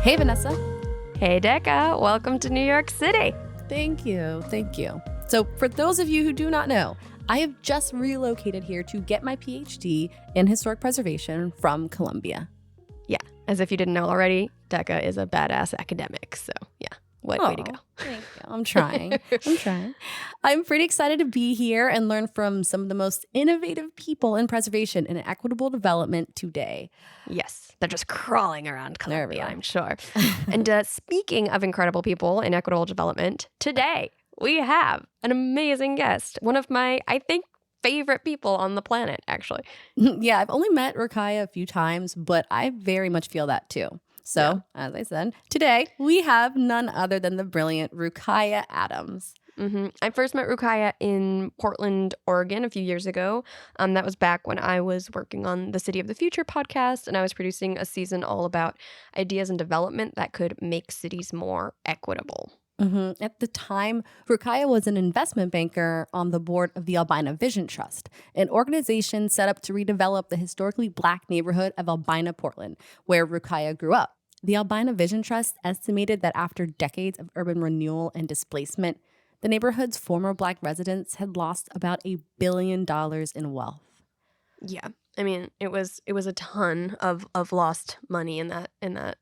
Hey, Vanessa. Hey, Decca. Welcome to New York City. Thank you. Thank you. So for those of you who do not know, I have just relocated here to get my PhD in historic preservation from Columbia. Yeah, as if you didn't know already, Decca is a badass academic. So yeah, way to go. Thank you. I'm trying. I'm pretty excited to be here and learn from some of the most innovative people in preservation and equitable development today. Yes, they're just crawling around Columbia, I'm sure. Mm-hmm. And speaking of incredible people in equitable development, today we have an amazing guest. One of my, I think, favorite people on the planet, actually. Yeah, I've only met Rukaiyah a few times, but I very much feel that too. So, As I said, today we have none other than the brilliant Rukaiyah Adams. Mm-hmm. I first met Rukaiyah in Portland, Oregon a few years ago. That was back when I was working on the City of the Future podcast, and I was producing a season all about ideas and development that could make cities more equitable. Mm-hmm. At the time, Rukaiyah was an investment banker on the board of the Albina Vision Trust, an organization set up to redevelop the historically Black neighborhood of Albina, Portland, where Rukaiyah grew up. The Albina Vision Trust estimated that after decades of urban renewal and displacement, the neighborhood's former Black residents had lost about $1 billion in wealth. Yeah, I mean, it was a ton of lost money in that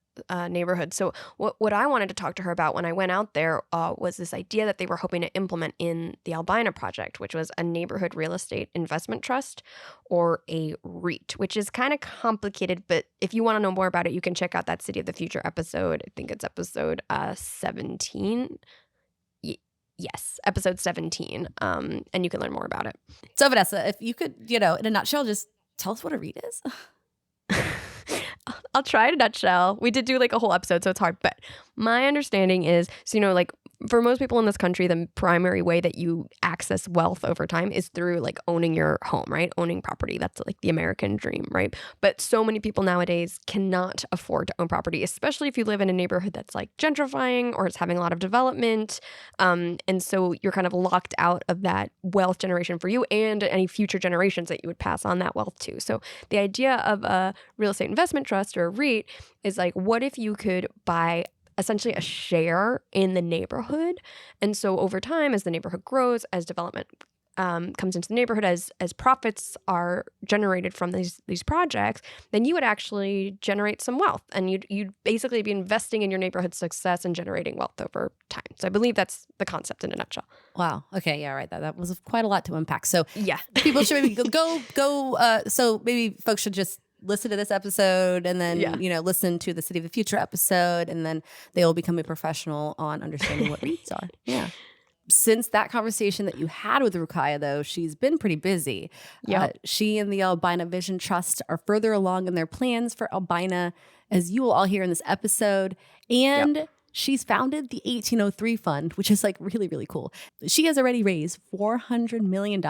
neighborhood. So what I wanted to talk to her about when I went out there was this idea that they were hoping to implement in the Albina project, which was a neighborhood real estate investment trust, or a REIT, which is kind of complicated. But if you want to know more about it, you can check out that City of the Future episode. I think it's episode 17. Yes, episode 17. And you can learn more about it. So Vanessa, if you could, in a nutshell, just tell us what a REIT is. I'll try in a nutshell. We did do like a whole episode, so it's hard. But my understanding is, like for most people in this country, the primary way that you access wealth over time is through like owning your home, right? Owning property. That's like the American dream, right? But so many people nowadays cannot afford to own property, especially if you live in a neighborhood that's like gentrifying or it's having a lot of development. And so you're kind of locked out of that wealth generation for you and any future generations that you would pass on that wealth to. So the idea of a real estate investment trust or a REIT is like, what if you could buy essentially a share in the neighborhood? And so over time, as the neighborhood grows, as development comes into the neighborhood, as profits are generated from these projects, then you would actually generate some wealth, and you'd basically be investing in your neighborhood's success and generating wealth over time. So I believe that's the concept in a nutshell. Wow. Okay. Yeah. Right. That was quite a lot to unpack. So yeah, people should maybe go. So maybe folks should just listen to this episode and then, listen to the City of the Future episode, and then they will become a professional on understanding what REITs are. Yeah. Since that conversation that you had with Rukaiyah, though, she's been pretty busy. Yeah. She and the Albina Vision Trust are further along in their plans for Albina, as you will all hear in this episode. And she's founded the 1803 Fund, which is like really, really cool. She has already raised $400 million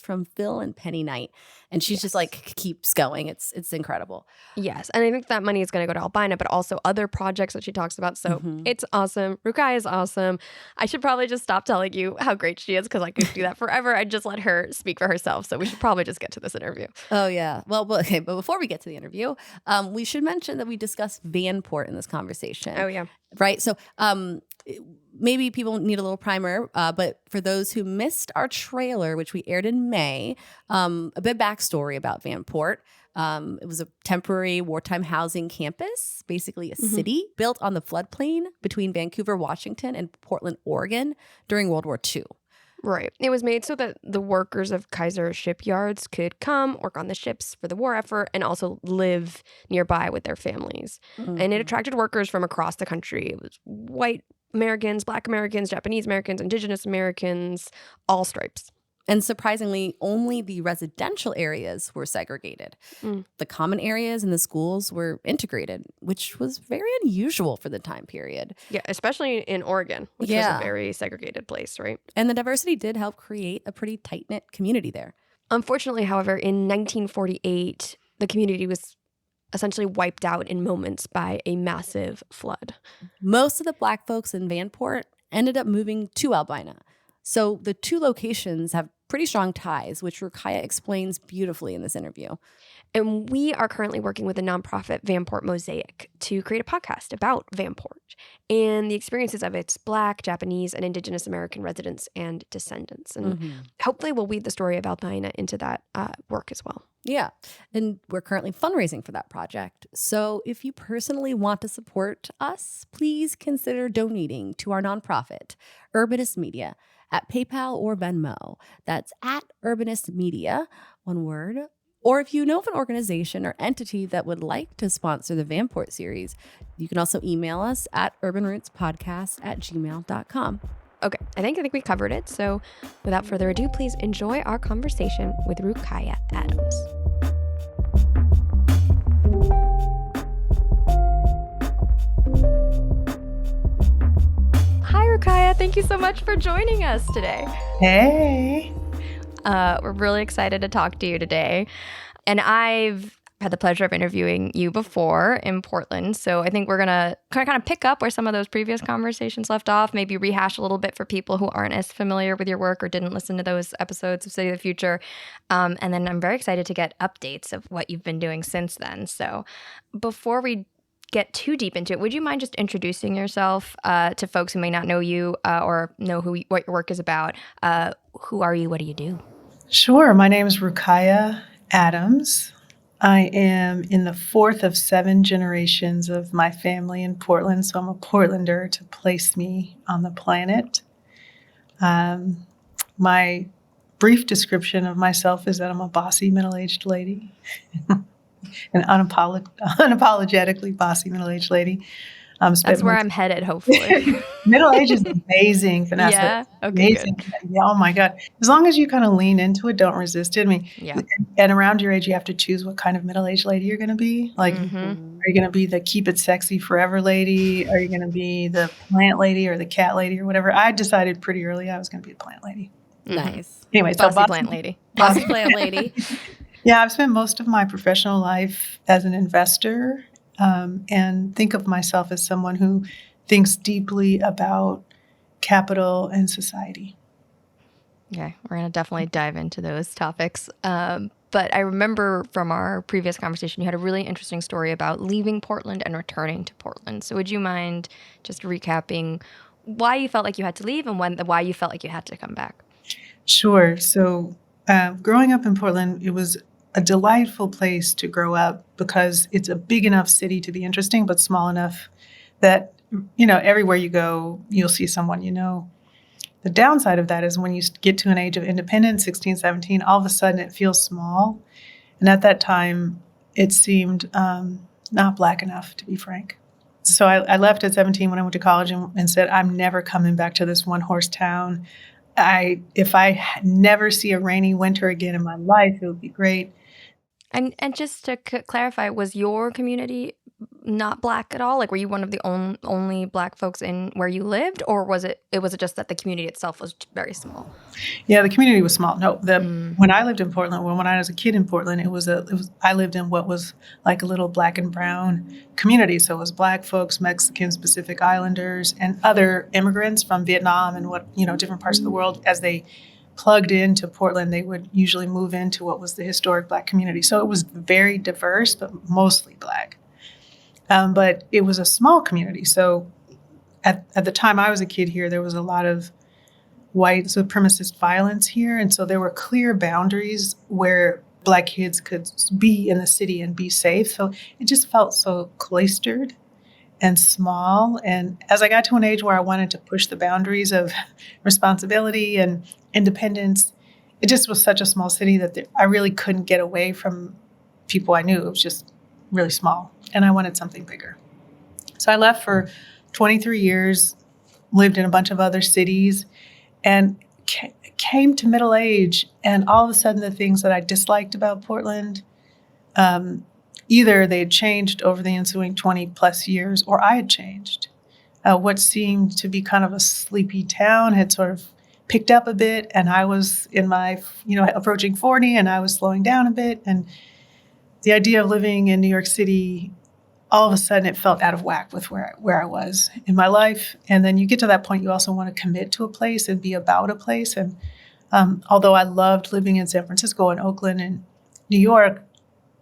from Phil and Penny Knight. And she's just like keeps going. It's incredible. Yes. And I think that money is going to go to Albina, but also other projects that she talks about. So It's awesome. Rukaiyah is awesome. I should probably just stop telling you how great she is, because I could do that forever. I'd just let her speak for herself. So we should probably just get to this interview. Oh, yeah. Well, okay. But before we get to the interview, we should mention that we discussed Vanport in this conversation. Oh, yeah. Right. So maybe people need a little primer, but for those who missed our trailer, which we aired in May, a bit backstory about Vanport. It was a temporary wartime housing campus, basically a city built on the floodplain between Vancouver, Washington, and Portland, Oregon during World War II. Right. It was made so that the workers of Kaiser shipyards could come work on the ships for the war effort and also live nearby with their families. And it attracted workers from across the country. It was white Americans, Black Americans, Japanese Americans, Indigenous Americans, all stripes. And surprisingly, only the residential areas were segregated. The common areas and the schools were integrated, which was very unusual for the time period. Yeah, especially in Oregon, which was a very segregated place, right? And the diversity did help create a pretty tight-knit community there. Unfortunately, however, in 1948, the community was essentially wiped out in moments by a massive flood. Most of the Black folks in Vanport ended up moving to Albina. So the two locations have pretty strong ties, which Rukaiyah explains beautifully in this interview. And we are currently working with a nonprofit, Vanport Mosaic, to create a podcast about Vanport and the experiences of its Black, Japanese, and Indigenous American residents and descendants. And hopefully we'll weave the story of Albina into that work as well. Yeah. And we're currently fundraising for that project. So if you personally want to support us, please consider donating to our nonprofit, Urbanist Media, at PayPal or Venmo. That's at Urbanist Media, one word. Or if you know of an organization or entity that would like to sponsor the Vanport series, you can also email us at urbanrootspodcast@gmail.com. Okay, I think we covered it. So without further ado, please enjoy our conversation with Rukaiyah Adams. Hi, Rukaiyah. Thank you so much for joining us today. Hey. We're really excited to talk to you today. And I've had the pleasure of interviewing you before in Portland. So I think we're going to kind of pick up where some of those previous conversations left off, maybe rehash a little bit for people who aren't as familiar with your work or didn't listen to those episodes of City of the Future. And then I'm very excited to get updates of what you've been doing since then. So before we get too deep into it, would you mind just introducing yourself to folks who may not know you or know what your work is about? Who are you? What do you do? Sure. My name is Rukaiyah Adams. I am in the fourth of 7 generations of my family in Portland, so I'm a Portlander to place me on the planet. My brief description of myself is that I'm a bossy middle-aged lady, an unapologetically bossy middle-aged lady. That's where I'm headed, hopefully. Middle age is amazing, Vanessa. Yeah? Okay, amazing. good. Yeah, oh my God. As long as you kind of lean into it, don't resist it. I mean, Yeah. and around your age, you have to choose what kind of middle-aged lady you're going to be. Like, are you going to be the keep it sexy forever lady? Are you going to be the plant lady or the cat lady or whatever? I decided pretty early I was going to be a plant lady. Nice. Anyway, Bossy plant lady. Bossy plant lady. Yeah, I've spent most of my professional life as an investor and think of myself as someone who thinks deeply about capital and society. Okay, we're going to definitely dive into those topics. But I remember from our previous conversation, you had a really interesting story about leaving Portland and returning to Portland. So would you mind just recapping why you felt like you had to leave and why you felt like you had to come back? Sure. So growing up in Portland, it was a delightful place to grow up because it's a big enough city to be interesting, but small enough that, everywhere you go, you'll see someone you know. The downside of that is when you get to an age of independence, 16, 17, all of a sudden it feels small. And at that time, it seemed not Black enough, to be frank. So I left at 17 when I went to college and said, I'm never coming back to this one-horse town. If I never see a rainy winter again in my life, it would be great. And just to clarify, was your community not Black at all? Like, were you one of the only Black folks in where you lived, or was it just that the community itself was very small? Yeah, the community was small. No, when I lived in Portland, when I was a kid in Portland, I lived in what was like a little Black and brown community. So it was Black folks, Mexicans, Pacific Islanders, and other immigrants from Vietnam and different parts of the world. As they plugged into Portland, they would usually move into what was the historic Black community. So it was very diverse, but mostly Black. But it was a small community. So at the time I was a kid here, there was a lot of white supremacist violence here. And so there were clear boundaries where Black kids could be in the city and be safe. So it just felt so cloistered and small. And as I got to an age where I wanted to push the boundaries of responsibility and independence, it just was such a small city that I really couldn't get away from people I knew. It was just really small, and I wanted something bigger. So I left for 23 years, lived in a bunch of other cities, and came to middle age, and all of a sudden the things that I disliked about Portland, either they had changed over the ensuing 20 plus years, or I had changed. What seemed to be kind of a sleepy town had sort of picked up a bit, and I was in my, approaching 40, and I was slowing down a bit. And the idea of living in New York City, all of a sudden it felt out of whack with where I was in my life. And then you get to that point, you also want to commit to a place and be about a place. And Although I loved living in San Francisco and Oakland and New York,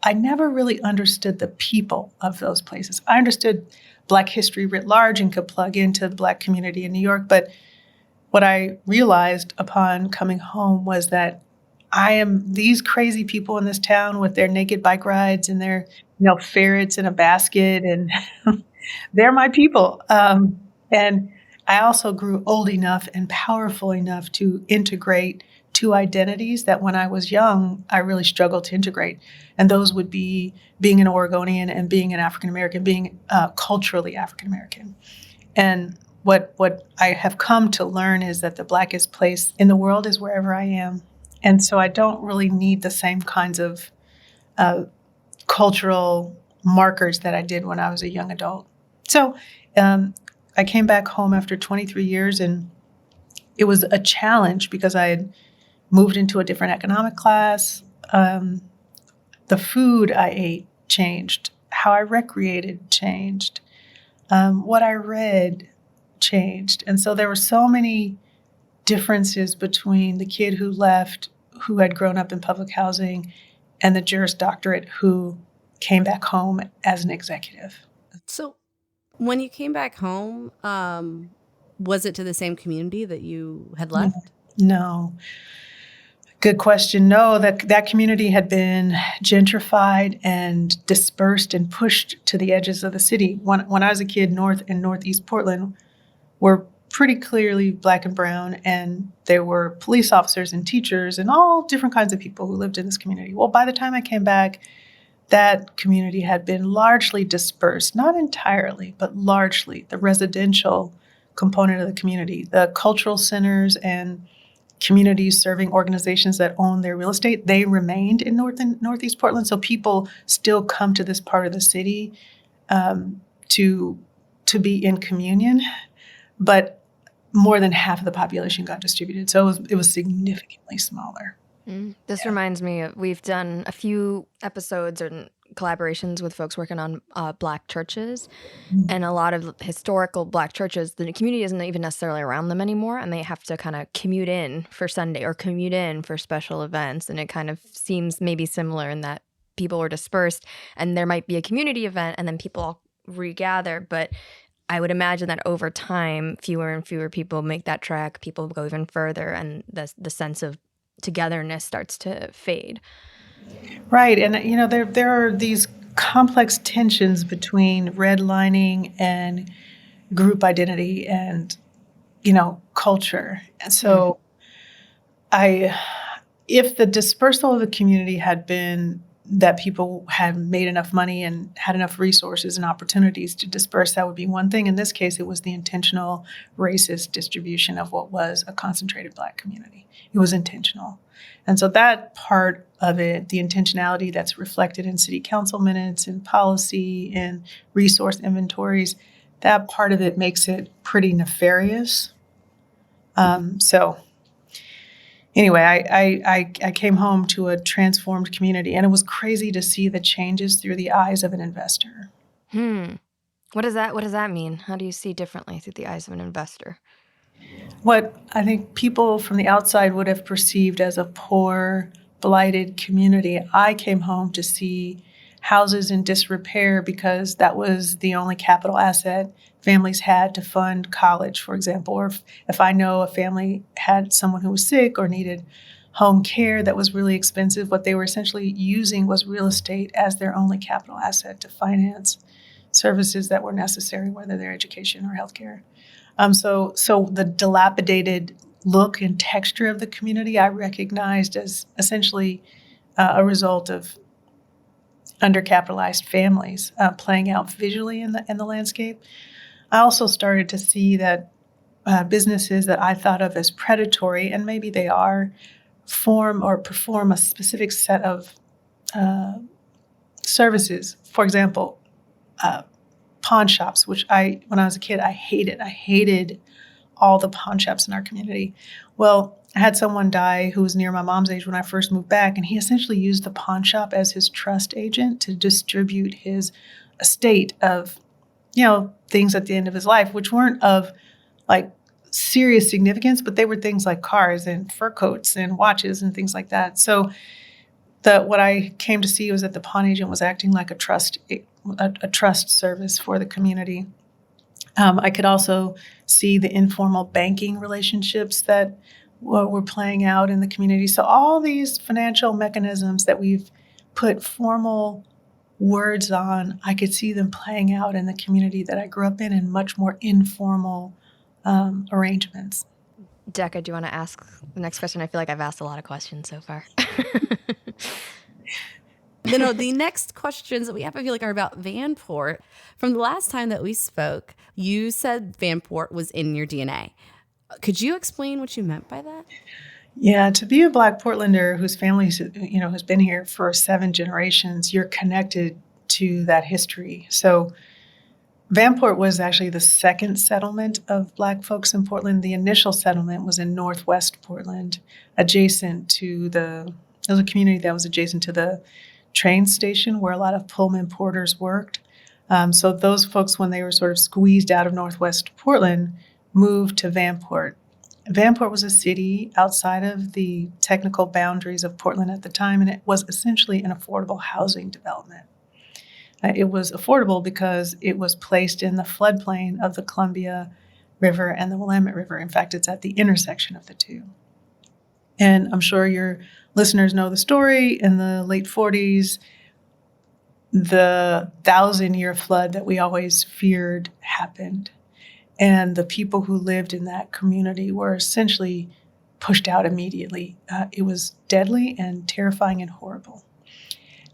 I never really understood the people of those places. I understood Black history writ large and could plug into the Black community in New York. But what I realized upon coming home was that I am these crazy people in this town with their naked bike rides and their, ferrets in a basket, and they're my people. And I also grew old enough and powerful enough to integrate two identities that when I was young, I really struggled to integrate. And those would be being an Oregonian and being an African American, being culturally African American. And what I have come to learn is that the Blackest place in the world is wherever I am. And so I don't really need the same kinds of cultural markers that I did when I was a young adult. So I came back home after 23 years, and it was a challenge because I had moved into a different economic class. The food I ate changed. How I recreated changed. What I read changed. And so there were so many differences between the kid who left, who had grown up in public housing, and the Juris Doctorate who came back home as an executive. So when you came back home, was it to the same community that you had left? No. Good question. No, that community had been gentrified and dispersed and pushed to the edges of the city. When I was a kid, North and Northeast Portland were pretty clearly Black and brown, and there were police officers and teachers and all different kinds of people who lived in this community. Well, by the time I came back, that community had been largely dispersed, not entirely, but largely. The residential component of the community, the cultural centers and communities serving organizations that own their real estate, they remained in North and Northeast Portland. So people still come to this part of the city to be in communion, but more than half of the population got distributed. So it was significantly smaller. This reminds me of, we've done a few episodes and collaborations with folks working on Black churches, and a lot of historical Black churches, the community isn't even necessarily around them anymore, and they have to kind of commute in for Sunday or commute in for special events. And it kind of seems maybe similar in that people were dispersed and there might be a community event and then people all regather. But I would imagine that over time, fewer and fewer people make that trek, people go even further, and the sense of togetherness starts to fade. Right. And, there are these complex tensions between redlining and group identity and, culture. And so if the dispersal of the community had been that people had made enough money and had enough resources and opportunities to disperse, that would be one thing. In this case, it was the intentional racist distribution of what was a concentrated Black community. It was intentional. And so that part of it, the intentionality that's reflected in city council minutes and policy and resource inventories, that part of it makes it pretty nefarious. Anyway, I came home to a transformed community, and it was crazy to see the changes through the eyes of an investor. What does that mean? How do you see differently through the eyes of an investor? What I think people from the outside would have perceived as a poor, blighted community, I came home to see houses in disrepair because that was the only capital asset families had to fund college, for example. Or if I know a family had someone who was sick or needed home care that was really expensive, what they were essentially using was real estate as their only capital asset to finance services that were necessary, whether they're education or healthcare. So the dilapidated look and texture of the community I recognized as essentially a result of undercapitalized families playing out visually in the landscape. I also started to see that businesses that I thought of as predatory, and maybe they are, form or perform a specific set of services. For example, pawn shops, which when I was a kid, I hated. I hated all the pawn shops in our community. Well, I had someone die who was near my mom's age when I first moved back, and he essentially used the pawn shop as his trust agent to distribute his estate of, things at the end of his life, which weren't of like serious significance, but they were things like cars and fur coats and watches and things like that. So what I came to see was that the pawn agent was acting like a trust service for the community. I could also see the informal banking relationships that were playing out in the community. So all these financial mechanisms that we've put formal words on, I could see them playing out in the community that I grew up in much more informal arrangements. Decca, do you want to ask the next question? I feel like I've asked a lot of questions so far. No, the next questions that we have, I feel like, are about Vanport. From the last time that we spoke, you said Vanport was in your DNA. Could you explain what you meant by that? Yeah, to be a Black Portlander whose family, has been here for 7 generations, you're connected to that history. So Vanport was actually the second settlement of Black folks in Portland. The initial settlement was in Northwest Portland, it was a community that was adjacent to the train station where a lot of Pullman porters worked. So those folks, when they were sort of squeezed out of Northwest Portland, moved to Vanport. Vanport was a city outside of the technical boundaries of Portland at the time, and it was essentially an affordable housing development. It was affordable because it was placed in the floodplain of the Columbia River and the Willamette River. In fact, it's at the intersection of the two. And I'm sure your listeners know the story. In the late 40s, the 1,000-year flood that we always feared happened. And the people who lived in that community were essentially pushed out immediately. It was deadly and terrifying and horrible.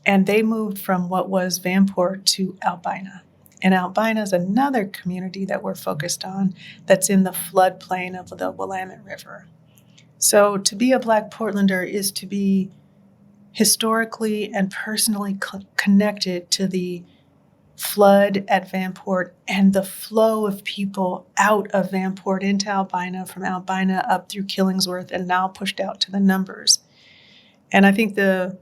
And they moved from what was Vanport to Albina. And Albina is another community that we're focused on that's in the floodplain of the Willamette River. So to be a Black Portlander is to be historically and personally connected to the flood at Vanport and the flow of people out of Vanport into Albina, from Albina up through Killingsworth, and now pushed out to the Numbers. And I think the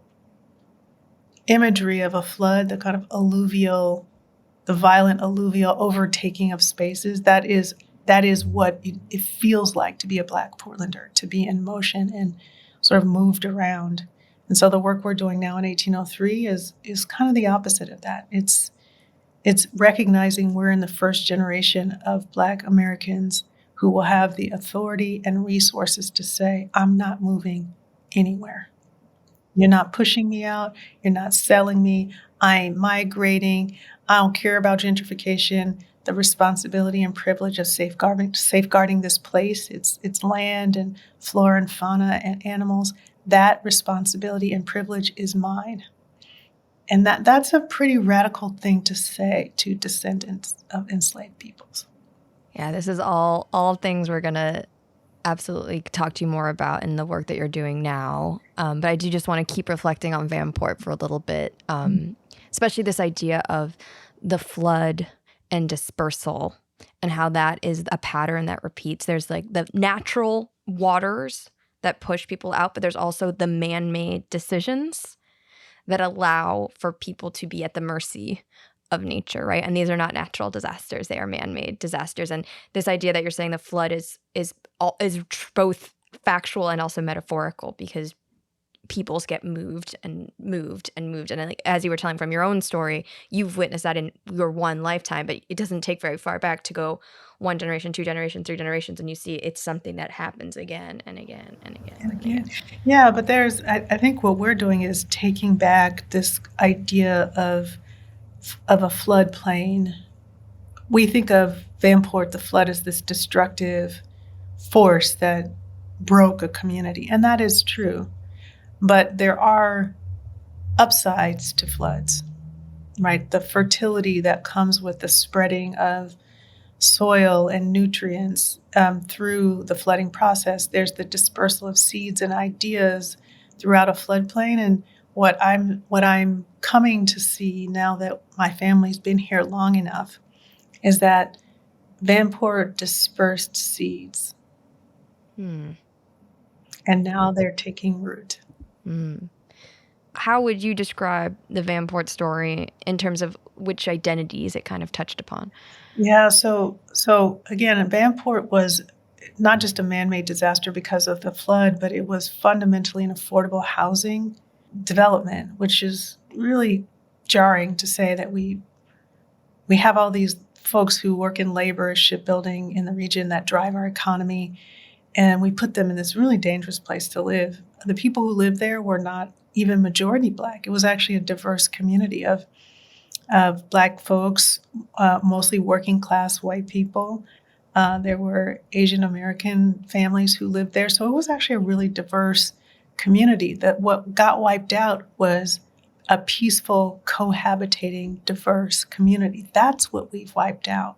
imagery of a flood, the kind of the violent alluvial overtaking of spaces, that is what it feels like to be a Black Portlander, to be in motion and sort of moved around. And so the work we're doing now in 1803 is kind of the opposite of that. It's recognizing we're in the first generation of Black Americans who will have the authority and resources to say, I'm not moving anywhere. You're not pushing me out. You're not selling me. I ain't migrating. I don't care about gentrification. The responsibility and privilege of safeguarding this place, its land and flora and fauna and animals, that responsibility and privilege is mine. And that's a pretty radical thing to say to descendants of enslaved peoples. Yeah, this is all things we're going to absolutely talk to you more about in the work that you're doing now. But I do just want to keep reflecting on Vanport for a little bit, especially this idea of the flood and dispersal and how that is a pattern that repeats. There's like the natural waters that push people out, but there's also the man-made decisions that allow for people to be at the mercy of nature, right? And these are not natural disasters; they are man-made disasters. And this idea that you're saying the flood is both factual and also metaphorical, because peoples get moved and moved and moved. And like, as you were telling from your own story, you've witnessed that in your one lifetime, but it doesn't take very far back to go 1 generation, 2 generations, 3 generations, and you see it's something that happens again and again and again and again. Yeah, but I think what we're doing is taking back this idea of a floodplain. We think of Vanport, the flood, as this destructive force that broke a community, and that is true. But there are upsides to floods, right? The fertility that comes with the spreading of soil and nutrients through the flooding process. There's the dispersal of seeds and ideas throughout a floodplain. And what I'm coming to see now that my family's been here long enough is that Vanport dispersed seeds. And now they're taking root. How would you describe the Vanport story in terms of which identities it kind of touched upon? Yeah, so again, Vanport was not just a man-made disaster because of the flood, but it was fundamentally an affordable housing development, which is really jarring to say that we have all these folks who work in labor, shipbuilding in the region that drive our economy, and we put them in this really dangerous place to live. The people who lived there were not even majority Black. It was actually a diverse community of Black folks, mostly working class white people. There were Asian American families who lived there. So it was actually a really diverse community. That what got wiped out was a peaceful, cohabitating, diverse community. That's what we've wiped out.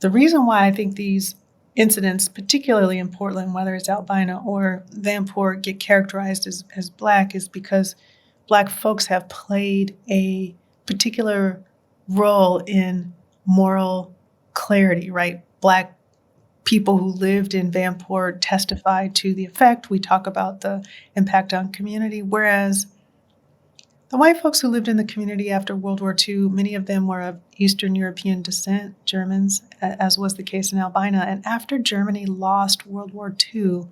The reason why I think these incidents, particularly in Portland, whether it's Albina or Vanport, get characterized as Black is because Black folks have played a particular role in moral clarity, right? Black people who lived in Vanport testified to the effect. We talk about the impact on community, whereas the white folks who lived in the community after World War II, many of them were of Eastern European descent, Germans, as was the case in Albina. And after Germany lost World War II,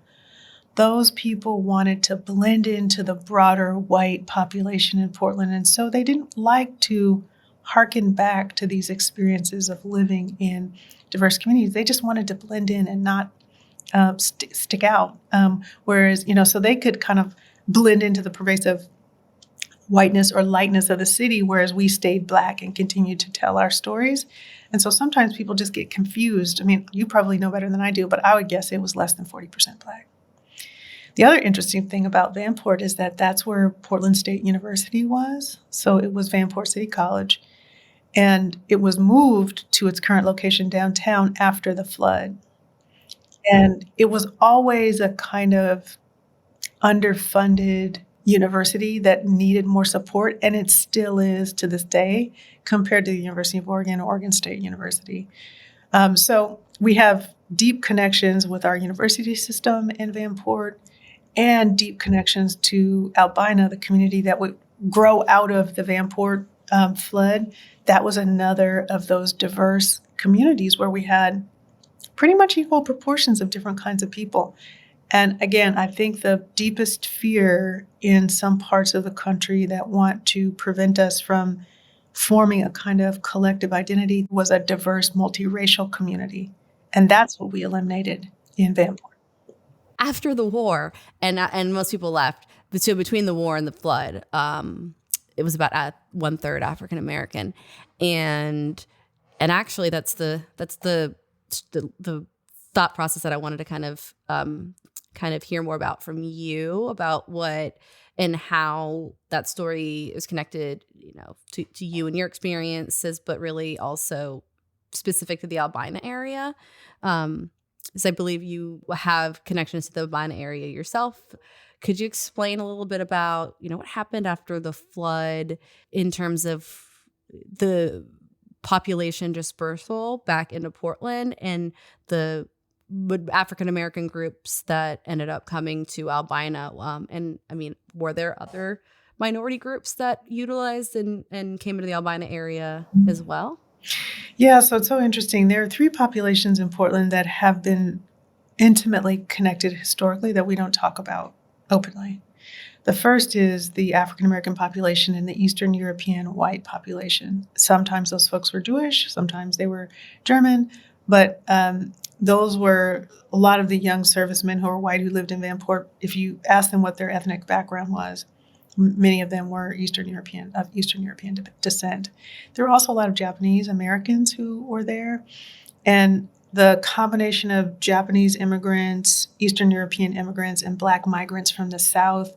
those people wanted to blend into the broader white population in Portland. And so they didn't like to hearken back to these experiences of living in diverse communities. They just wanted to blend in and not stick out. Whereas, so they could kind of blend into the pervasive whiteness or lightness of the city, whereas we stayed Black and continued to tell our stories. And so sometimes people just get confused. I mean, you probably know better than I do, but I would guess it was less than 40% Black. The other interesting thing about Vanport is that that's where Portland State University was. So it was Vanport City College. And it was moved to its current location downtown after the flood. And it was always a kind of underfunded university that needed more support, and it still is to this day compared to the University of Oregon or Oregon State University. So we have deep connections with our university system in Vanport and deep connections to Albina, the community that would grow out of the Vanport flood. That was another of those diverse communities where we had pretty much equal proportions of different kinds of people. And again, I think the deepest fear in some parts of the country that want to prevent us from forming a kind of collective identity was a diverse, multiracial community. And that's what we eliminated in Vanport. After the war, and most people left, so between the war and the flood, it was about 1/3 African American, and actually that's the thought process that I wanted to kind of hear more about from you about what and how that story is connected, to you and your experiences, but really also specific to the Albina area. Because I believe you have connections to the Albina area yourself. Could you explain a little bit about, what happened after the flood in terms of the population dispersal back into Portland and the African-American groups that ended up coming to Albina? And I mean, were there other minority groups that utilized and came into the Albina area as well? Yeah, so it's so interesting. There are 3 populations in Portland that have been intimately connected historically that we don't talk about openly. The first is the African-American population and the Eastern European white population. Sometimes those folks were Jewish, sometimes they were German, but those were a lot of the young servicemen who were white who lived in Vanport. If you ask them what their ethnic background was, many of them were of Eastern European descent. There were also a lot of Japanese Americans who were there. And the combination of Japanese immigrants, Eastern European immigrants, and Black migrants from the South,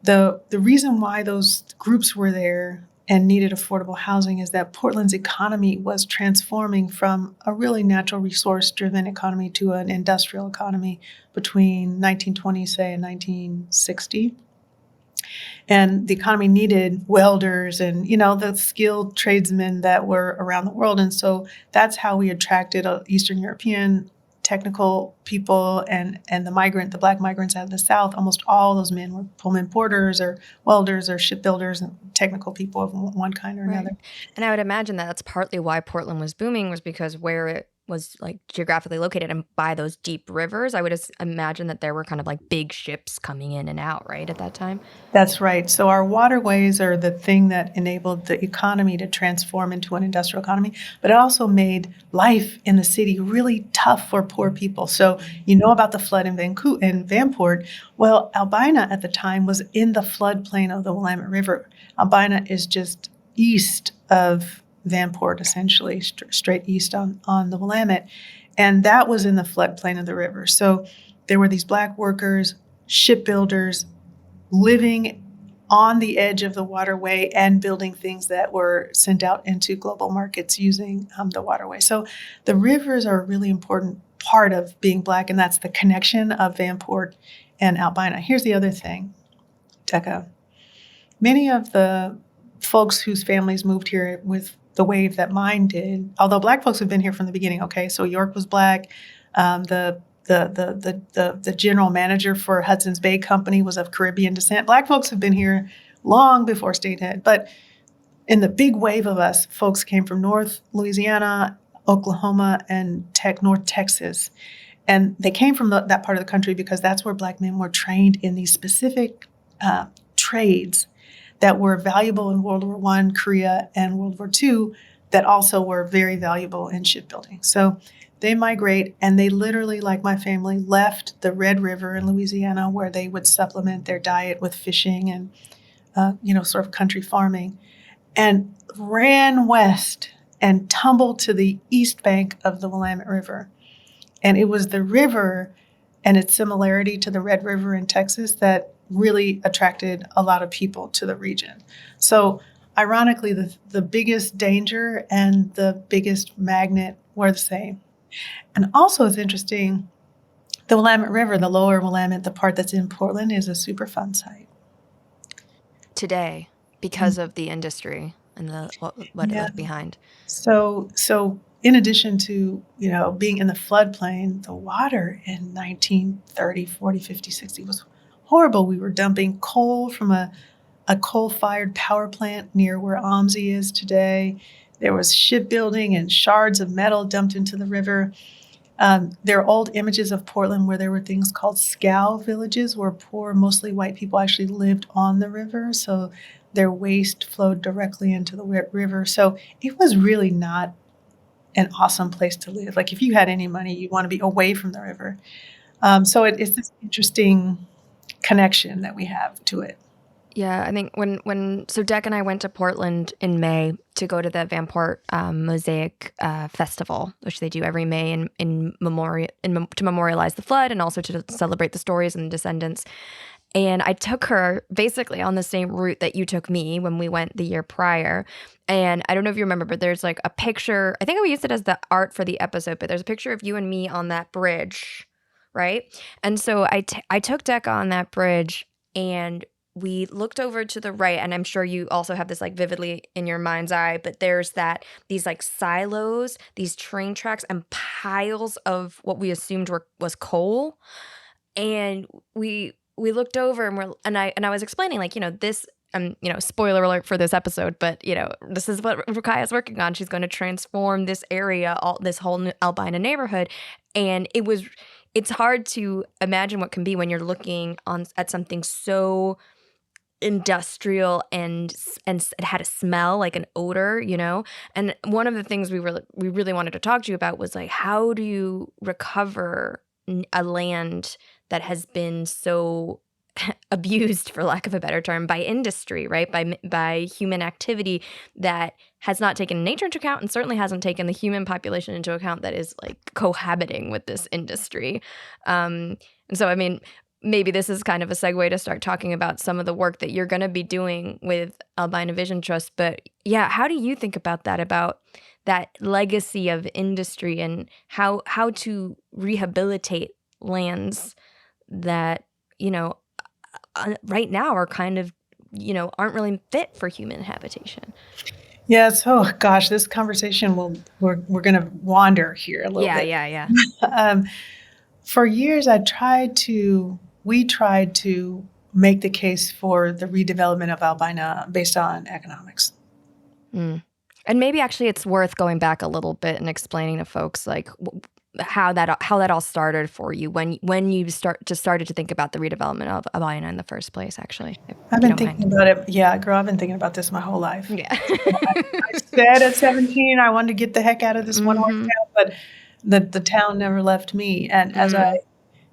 the reason why those groups were there and needed affordable housing is that Portland's economy was transforming from a really natural resource-driven economy to an industrial economy between 1920, say, and 1960. And the economy needed welders and, the skilled tradesmen that were around the world. And so that's how we attracted Eastern European technical people and the Black migrants out of the South. Almost all those men were Pullman porters or welders or shipbuilders and technical people of one kind or another. Right. And I would imagine that that's partly why Portland was booming, was because where it was like geographically located and by those deep rivers, I would imagine that there were kind of like big ships coming in and out, right, at that time? That's right. So our waterways are the thing that enabled the economy to transform into an industrial economy, but it also made life in the city really tough for poor people. So you know about the flood in Vanport. Well, Albina at the time was in the floodplain of the Willamette River. Albina is just east of Vanport, essentially, straight east on the Willamette. And that was in the floodplain of the river. So there were these Black workers, shipbuilders, living on the edge of the waterway and building things that were sent out into global markets using the waterway. So the rivers are a really important part of being Black, and that's the connection of Vanport and Albina. Here's the other thing, Tekka. Many of the folks whose families moved here with the wave that mine did, although Black folks have been here from the beginning, okay? So York was Black. The general manager for Hudson's Bay Company was of Caribbean descent. Black folks have been here long before statehood. But in the big wave of us, folks came from North Louisiana, Oklahoma, and North Texas. And they came from that part of the country because that's where Black men were trained in these specific trades that were valuable in World War I, Korea, and World War II that also were very valuable in shipbuilding. So they migrate, and they literally, like my family, left the Red River in Louisiana where they would supplement their diet with fishing and, sort of country farming, and ran west and tumbled to the east bank of the Willamette River. And it was the river and its similarity to the Red River in Texas that really attracted a lot of people to the region. So ironically, the biggest danger and the biggest magnet were the same. And also it's interesting, the Willamette River, the lower Willamette, the part that's in Portland, is a Superfund site. Today, because of the industry and what it left behind. So in addition to, being in the floodplain, the water in 1930, 40, 50, 60 was horrible. We were dumping coal from a coal-fired power plant near where OMSI is today. There was shipbuilding and shards of metal dumped into the river. There are old images of Portland where there were things called scow villages where poor, mostly white people actually lived on the river. So their waste flowed directly into the river. So it was really not an awesome place to live. Like if you had any money, you want to be away from the river. So it's this interesting connection that we have to it. Yeah, I think so Dec and I went to Portland in May to go to the Vanport Mosaic Festival, which they do every May to memorialize the flood and also to celebrate the stories and the descendants. And I took her basically on the same route that you took me when we went the year prior. And I don't know if you remember, but there's like a picture. I think we used it as the art for the episode, but there's a picture of you and me on that bridge, right? And so I took Dec on that bridge, and we looked over to the right, and I'm sure you also have this like vividly in your mind's eye, but there's these like silos, these train tracks, and piles of what we assumed was coal. And we looked over, and I was explaining like, this, spoiler alert for this episode, but this is what Rukaiyah is working on. She's going to transform this area, this whole Albina neighborhood, and it's hard to imagine what can be when you're looking at something so industrial and it had a smell, like an odor, And one of the things we really wanted to talk to you about was like, how do you recover a land that has been so abused, for lack of a better term, by industry, right? By human activity that has not taken nature into account and certainly hasn't taken the human population into account that is like cohabiting with this industry. And so, I mean, maybe this is kind of a segue to start talking about some of the work that you're going to be doing with Albina Vision Trust. But yeah, how do you think about that legacy of industry and how to rehabilitate lands that, right now are kind of, aren't really fit for human habitation? Yes. Oh gosh, this conversation we're going to wander here a little bit. Yeah. For years, we tried to make the case for the redevelopment of Albina based on economics. And maybe actually it's worth going back a little bit and explaining to folks like how that all started for you when you started to think about the redevelopment of Albina in the first place. Actually, if I've you been don't thinking mind. about it. Yeah, girl, I've been thinking about this my whole life. Yeah. I said at 17 I wanted to get the heck out of this one horse Mhm. town, but the town never left me. And as I Mm.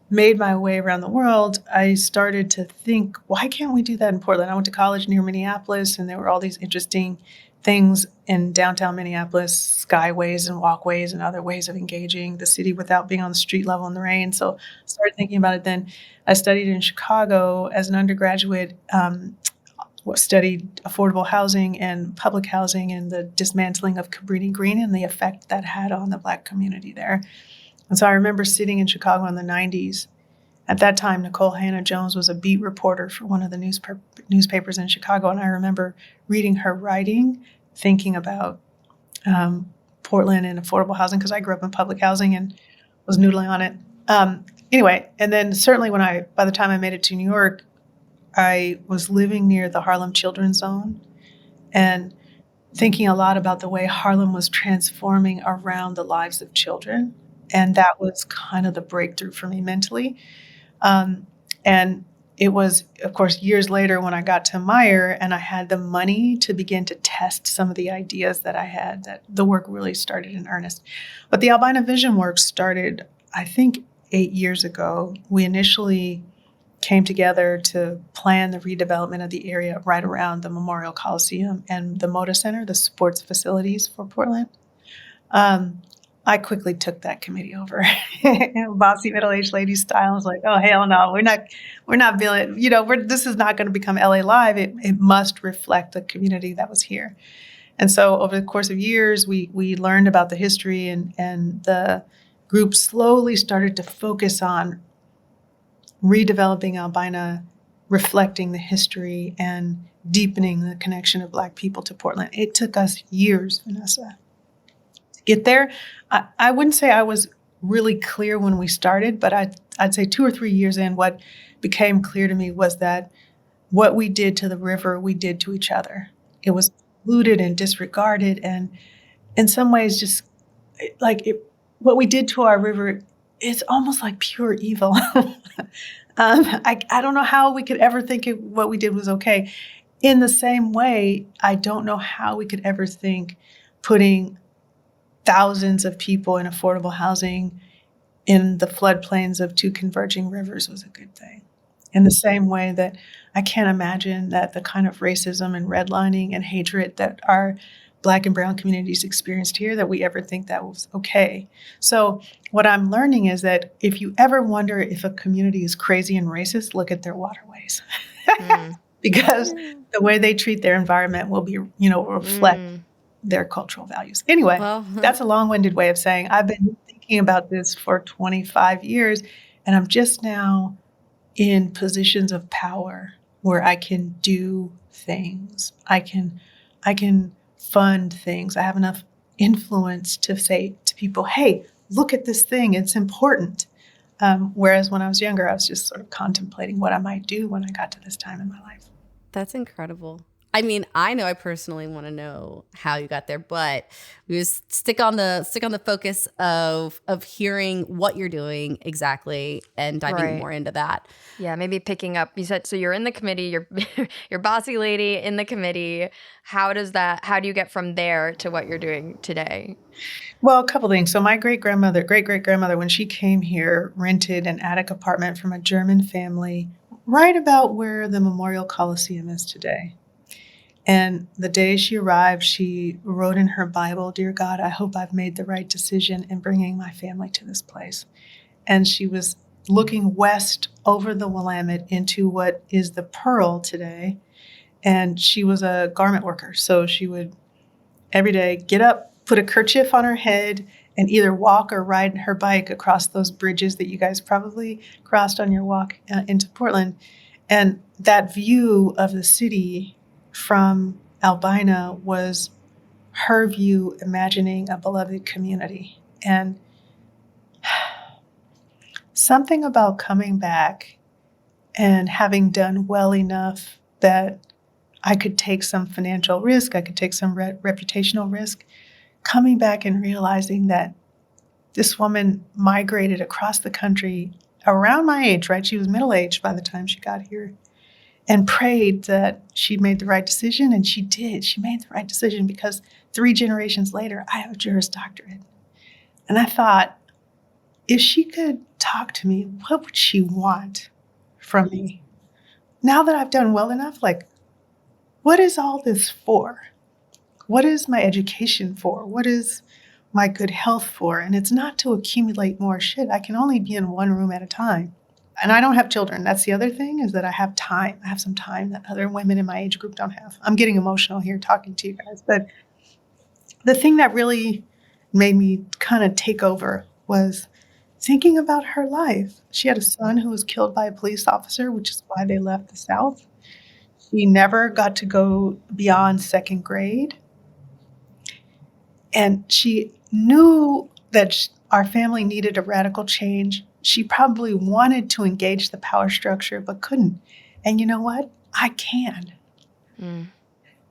made my way around the world, I started to think, why can't we do that in Portland? I went to college near Minneapolis, and there were all these interesting things in downtown Minneapolis, skyways and walkways and other ways of engaging the city without being on the street level in the rain. So I started thinking about it then. I studied in Chicago as an undergraduate, studied affordable housing and public housing and the dismantling of Cabrini Green and the effect that had on the Black community there. And so I remember sitting in Chicago in the 90s. At that time, Nicole Hannah-Jones was a beat reporter for one of the newspapers in Chicago. And I remember reading her writing, thinking about Portland and affordable housing, because I grew up in public housing and was noodling on it. Anyway, and then certainly by the time I made it to New York, I was living near the Harlem Children's Zone and thinking a lot about the way Harlem was transforming around the lives of children. And that was kind of the breakthrough for me mentally. And it was, of course, years later when I got to Meyer and I had the money to begin to test some of the ideas that I had, that the work really started in earnest. But the Albina Vision work started, I think, 8 years ago. We initially came together to plan the redevelopment of the area right around the Memorial Coliseum and the Moda Center, the sports facilities for Portland. I quickly took that committee over, bossy middle-aged lady style. I was like, "Oh hell no, we're not building. This is not going to become LA Live. It must reflect the community that was here." And so, over the course of years, we learned about the history, and the group slowly started to focus on redeveloping Albina, reflecting the history and deepening the connection of Black people to Portland. It took us years, Vanessa, to get there. I wouldn't say I was really clear when we started, but I'd say 2 or 3 years in, what became clear to me was that what we did to the river, we did to each other. It was polluted and disregarded, and in some ways, just what we did to our river, it's almost like pure evil. I don't know how we could ever think what we did was okay. In the same way, I don't know how we could ever think putting thousands of people in affordable housing in the floodplains of 2 converging rivers was a good thing. In the same way that I can't imagine that the kind of racism and redlining and hatred that our Black and brown communities experienced here, that we ever think that was okay. So what I'm learning is that if you ever wonder if a community is crazy and racist, look at their waterways. Because the way they treat their environment will reflect their cultural values. Anyway, that's a long-winded way of saying I've been thinking about this for 25 years, and I'm just now in positions of power where I can do things. I can fund things. I have enough influence to say to people, hey, look at this thing. It's important. Whereas when I was younger, I was just sort of contemplating what I might do when I got to this time in my life. That's incredible. I mean, I know I personally want to know how you got there, but we just stick on the focus of hearing what you're doing exactly and diving more into that. Yeah, maybe picking up. You said so you're in the committee. You're bossy lady in the committee. How do you get from there to what you're doing today? Well, a couple things. So my great great grandmother, when she came here, rented an attic apartment from a German family right about where the Memorial Coliseum is today. And the day she arrived, she wrote in her Bible, "Dear God, I hope I've made the right decision in bringing my family to this place." And she was looking west over the Willamette into what is the Pearl today. And she was a garment worker. So she would every day get up, put a kerchief on her head, and either walk or ride her bike across those bridges that you guys probably crossed on your walk into Portland. And that view of the city from Albina was her view, imagining a beloved community. And something about coming back and having done well enough that I could take some financial risk. I could take some reputational risk. Coming back and realizing that this woman migrated across the country around my age, right? She was middle-aged by the time she got here, and prayed that she made the right decision, and she did. She made the right decision because 3 generations later, I have a Juris Doctorate. And I thought, if she could talk to me, what would she want from me? Now that I've done well enough, like, what is all this for? What is my education for? What is my good health for? And it's not to accumulate more shit. I can only be in one room at a time. And I don't have children. That's the other thing, is that I have time. I have some time that other women in my age group don't have. I'm getting emotional here talking to you guys. But the thing that really made me kind of take over was thinking about her life. She had a son who was killed by a police officer, which is why they left the South. She never got to go beyond 2nd grade. And she knew that our family needed a radical change. She probably wanted to engage the power structure, but couldn't. And you know what? I can.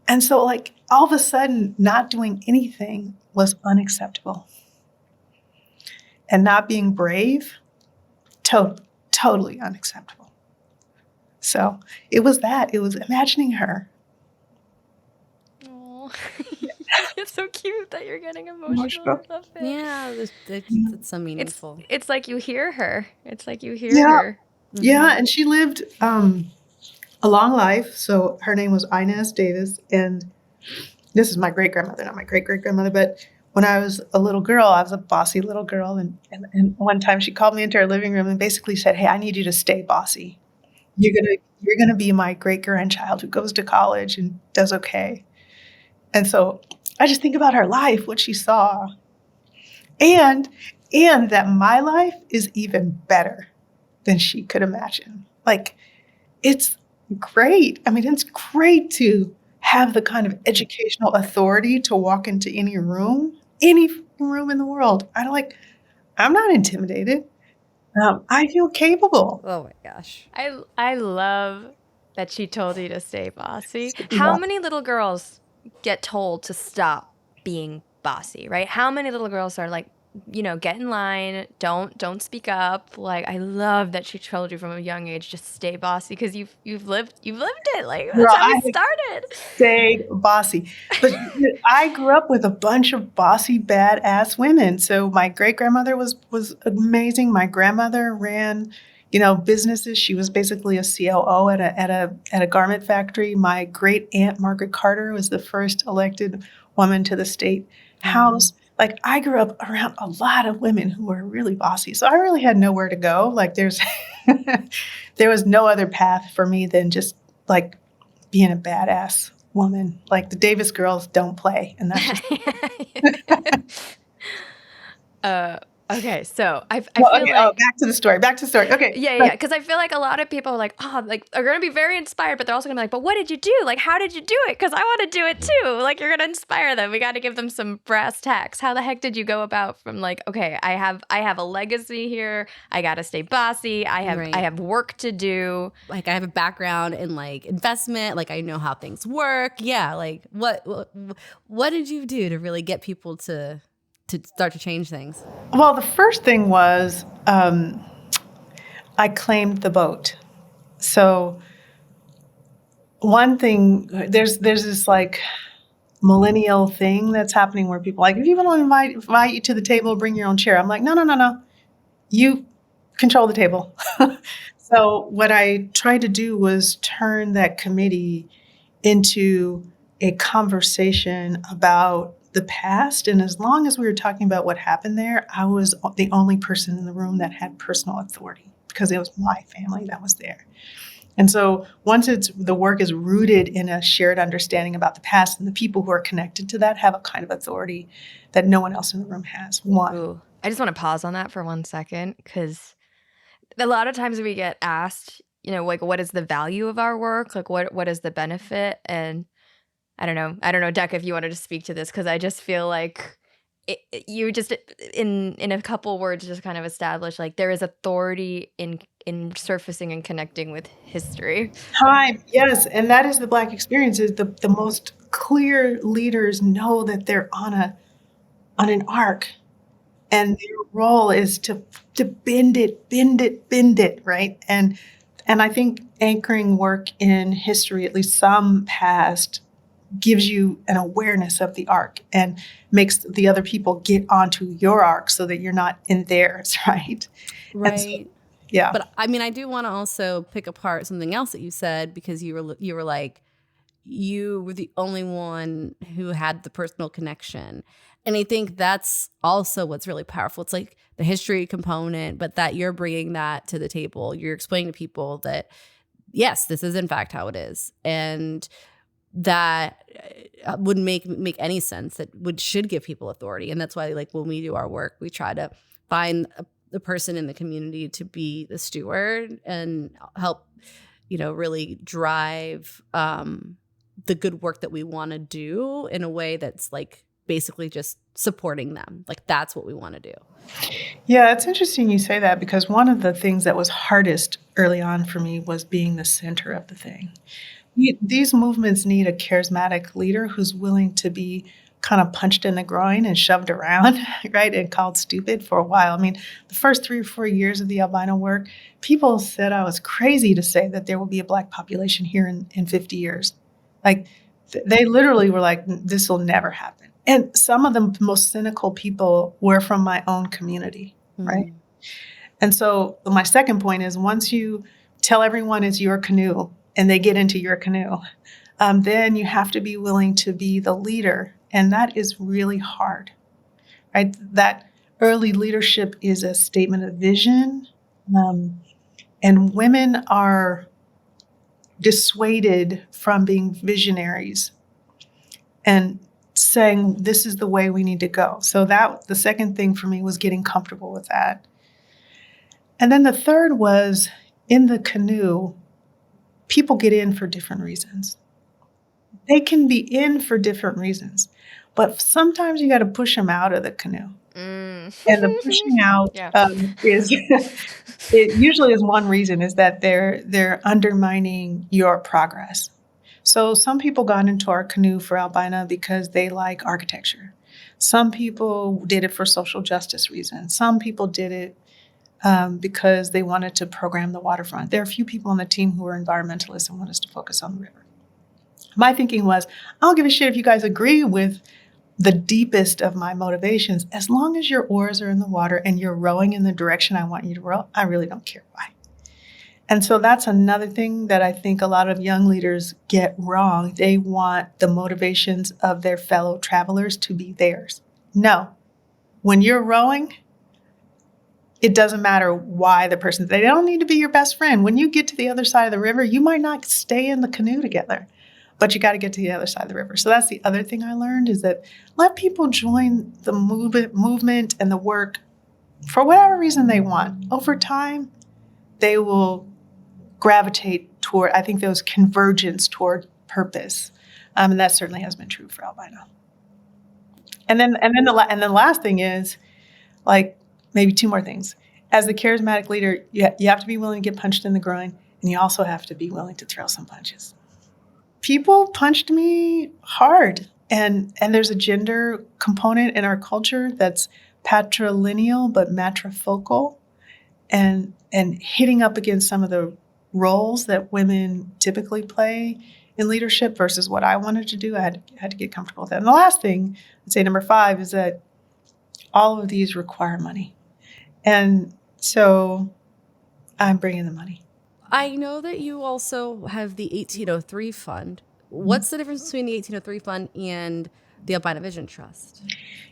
And so, like, all of a sudden, not doing anything was unacceptable. And not being brave, totally unacceptable. So it was that. It was imagining her. Oh, it's so cute that you're getting emotional. I love it. Yeah, it's so meaningful. It's like you hear her. It's like you hear Yeah. her. Yeah, and she lived a long life. So her name was Inez Davis, and this is my great-grandmother, not my great-great-grandmother, but when I was a little girl, I was a bossy little girl, and one time she called me into her living room and basically said, "Hey, I need you to stay bossy. You're gonna be my great-grandchild who goes to college and does okay." And so I just think about her life, what she saw, and that my life is even better than she could imagine. Like, it's great. I mean, it's great to have the kind of educational authority to walk into any room in the world. I'm not intimidated. I feel capable. Oh my gosh. I love that she told you to stay bossy. How many little girls get told to stop being bossy, right? How many little girls are like, get in line, don't speak up. Like, I love that she told you from a young age, just stay bossy, because you've lived it. Like, that's how you started. Stayed bossy. But I grew up with a bunch of bossy, badass women. So my great-grandmother was amazing. My grandmother ran, businesses. She was basically a COO at a garment factory. My great aunt Margaret Carter was the first elected woman to the state house. Like, I grew up around a lot of women who were really bossy. So I really had nowhere to go. Like, there was no other path for me than just, like, being a badass woman. Like, the Davis girls don't play. And that's just... Okay, so I feel like... back to the story. Okay. Yeah. Because I feel like a lot of people are like, are going to be very inspired, but they're also going to be like, but what did you do? Like, how did you do it? Because I want to do it too. Like, you're going to inspire them. We got to give them some brass tacks. How the heck did you go about from like, okay, I have a legacy here. I got to stay bossy. I have work to do. Like, I have a background in like investment. Like, I know how things work. Yeah. Like, what did you do to really get people to start to change things? Well, the first thing was I claimed the boat. So one thing, there's this like millennial thing that's happening where people are like, if you want to invite you to the table, bring your own chair. I'm like, no. You control the table. So what I tried to do was turn that committee into a conversation about the past. And as long as we were talking about what happened there, I was the only person in the room that had personal authority because it was my family that was there. And so once the work is rooted in a shared understanding about the past, and the people who are connected to that have a kind of authority that no one else in the room has. Ooh, I just want to pause on that for 1 second, because a lot of times we get asked, like, what is the value of our work? Like, what is the benefit? And I don't know, Deck, if you wanted to speak to this, because I just feel like you just in a couple words just kind of establish like there is authority in surfacing and connecting with history. Time, yes, and that is the Black experience. Is the most clear leaders know that they're on an arc, and their role is to bend it, right? And I think anchoring work in history, at least some past, gives you an awareness of the arc and makes the other people get onto your arc so that you're not in theirs, right? Right. And so, yeah. But I mean, I do want to also pick apart something else that you said, because you were like, you were the only one who had the personal connection. And I think that's also what's really powerful. It's like the history component, but that you're bringing that to the table. You're explaining to people that, yes, this is in fact how it is. And that would make any sense, that should give people authority. And that's why, like, when we do our work, we try to find the person in the community to be the steward and help, really drive the good work that we want to do in a way that's like basically just supporting them. Like, that's what we want to do. Yeah, it's interesting you say that, because one of the things that was hardest early on for me was being the center of the thing. These movements need a charismatic leader who's willing to be kind of punched in the groin and shoved around, right, and called stupid for a while. I mean, the first 3 or 4 years of the albino work, people said I was crazy to say that there will be a Black population here in 50 years. Like, they literally were like, this will never happen. And some of the most cynical people were from my own community, right? And so my second point is, once you tell everyone it's your canoe and they get into your canoe, then you have to be willing to be the leader. And that is really hard, right? That early leadership is a statement of vision. And women are dissuaded from being visionaries and saying, this is the way we need to go. So that the second thing for me was getting comfortable with that. And then the third was, in the canoe, people get in for different reasons. They can be in for different reasons, but sometimes you got to push them out of the canoe. And the pushing out is it usually is one reason, is that they're undermining your progress. So some people got into our canoe for Albina because they like architecture. Some people did it for social justice reasons. Some people did it because they wanted to program the waterfront. There are a few people on the team who are environmentalists and want us to focus on the river. My thinking was, I don't give a shit if you guys agree with the deepest of my motivations. As long as your oars are in the water and you're rowing in the direction I want you to row, I really don't care why. And so that's another thing that I think a lot of young leaders get wrong. They want the motivations of their fellow travelers to be theirs. No. When you're rowing, it doesn't matter why the person, they don't need to be your best friend. When you get to the other side of the river, you might not stay in the canoe together, but you got to get to the other side of the river. So that's the other thing I learned, is that let people join the movement and the work for whatever reason they want. Over time, they will gravitate toward, I think, those convergence toward purpose. And that certainly has been true for Albino. And then the last thing is, like, maybe two more things. As the charismatic leader, you have to be willing to get punched in the groin, and you also have to be willing to throw some punches. People punched me hard, and there's a gender component in our culture that's patrilineal but matrifocal, and hitting up against some of the roles that women typically play in leadership versus what I wanted to do. I had to get comfortable with that. And the last thing, I'd say number 5, is that all of these require money. And so I'm bringing the money. I know that you also have the 1803 fund. What's the difference between the 1803 fund and the Albina Vision Trust?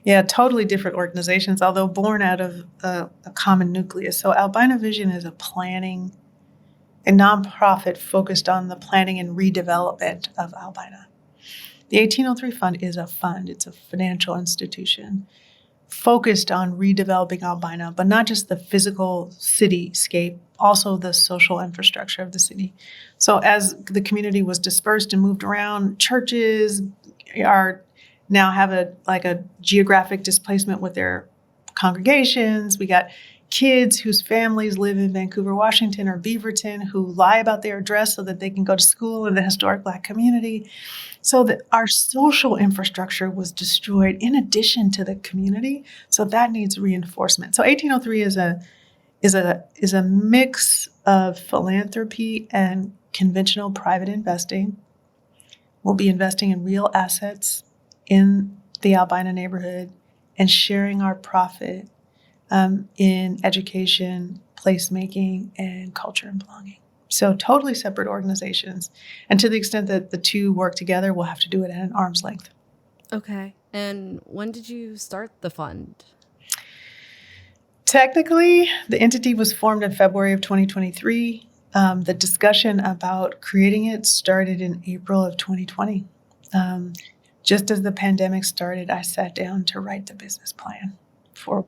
Yeah, totally different organizations, although born out of a common nucleus. So Albina Vision is a nonprofit focused on the planning and redevelopment of Albina. The 1803 fund is a fund. It's a financial institution focused on redeveloping Albina, but not just the physical cityscape, also the social infrastructure of the city. So as the community was dispersed and moved around, churches, our now have a geographic displacement with their congregations. We got kids whose families live in Vancouver, Washington, or Beaverton, who lie about their address so that they can go to school in the historic Black community. So that our social infrastructure was destroyed in addition to the community. So that needs reinforcement. So 1803 is a mix of philanthropy and conventional private investing. We'll be investing in real assets in the Albina neighborhood and sharing our profit in education, placemaking, and culture and belonging. So totally separate organizations. And to the extent that the two work together, we'll have to do it at an arm's length. Okay. And when did you start the fund? Technically, the entity was formed in February of 2023. The discussion about creating it started in April of 2020. Just as the pandemic started, I sat down to write the business plan for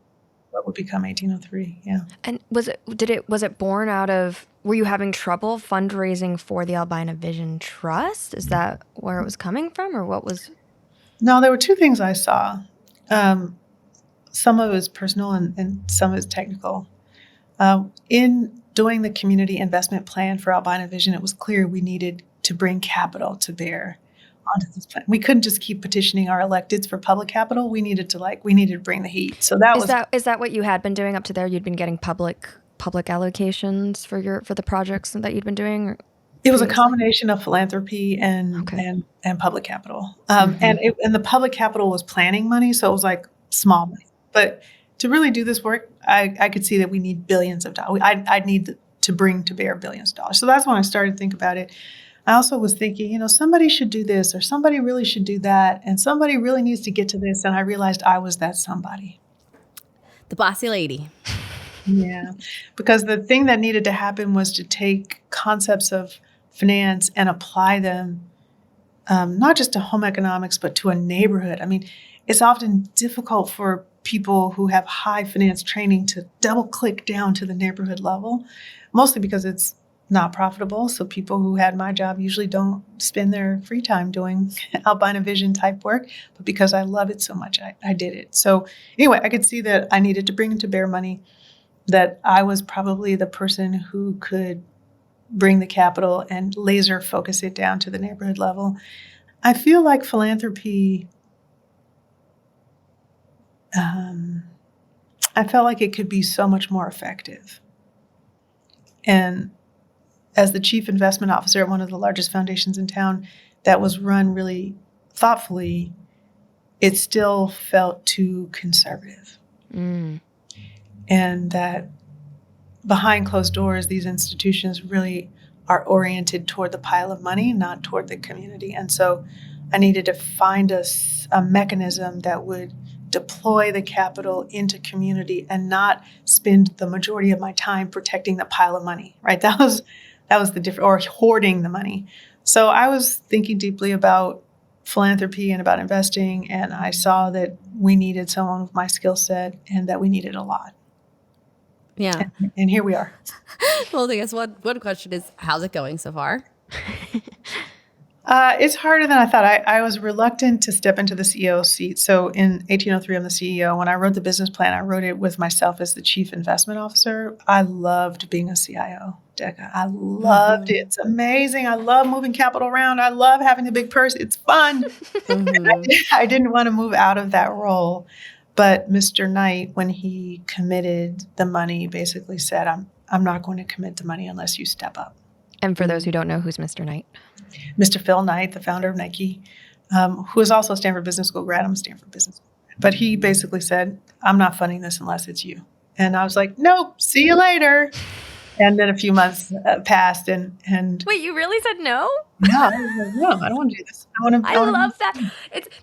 what would become 1803. Yeah. And was it born out of, were you having trouble fundraising for the Albina Vision Trust? Is that where it was coming from, or what was? No, there were two things I saw. Some of it was personal and some of it was technical. In doing the community investment plan for Albina Vision, it was clear we needed to bring capital to bear onto this plan. We couldn't just keep petitioning our electeds for public capital. We needed to bring the heat. So is that what you had been doing up to there? You'd been getting public allocations for the projects that you'd been doing? It was a combination of philanthropy and public capital. And the public capital was planning money, so it was like small money. But to really do this work, I could see that we need billions of dollars. I'd need to bring to bear billions of dollars. So that's when I started to think about it. I also was thinking, somebody should do this, or somebody really should do that, and somebody really needs to get to this. And I realized I was that somebody. The bossy lady. Yeah, because the thing that needed to happen was to take concepts of finance and apply them not just to home economics, but to a neighborhood. I mean, it's often difficult for people who have high finance training to double click down to the neighborhood level, mostly because it's not profitable. So people who had my job usually don't spend their free time doing Albina Vision type work, but because I love it so much, I did it. So anyway, I could see that I needed to bring to bear money, that I was probably the person who could bring the capital and laser focus it down to the neighborhood level. I feel like philanthropy, I felt like it could be so much more effective. And as the chief investment officer at one of the largest foundations in town that was run really thoughtfully, it still felt too conservative. And that behind closed doors, these institutions really are oriented toward the pile of money, not toward the community. And so I needed to find a mechanism that would deploy the capital into community and not spend the majority of my time protecting the pile of money, right? That was the difference, or hoarding the money. So I was thinking deeply about philanthropy and about investing, and I saw that we needed someone with my skill set and that we needed a lot. Yeah. And here we are. Well, I guess one question is, how's it going so far? It's harder than I thought. I was reluctant to step into the CEO seat. So in 1803, I'm the CEO. When I wrote the business plan, I wrote it with myself as the chief investment officer. I loved being a CIO, Decca. I loved it. It's amazing. I love moving capital around. I love having the big purse. It's fun. I didn't want to move out of that role. But Mr. Knight, when he committed the money, basically said, I'm not going to commit the money unless you step up. And for those who don't know, who's Mr. Knight? Mr. Phil Knight, the founder of Nike, who is also a Stanford Business School grad. I'm a Stanford Business School grad. But he basically said, I'm not funding this unless it's you. And I was like, nope, see you later. And then a few months passed and Wait, you really said no? No, I was like, no, I don't want to do this. I love that.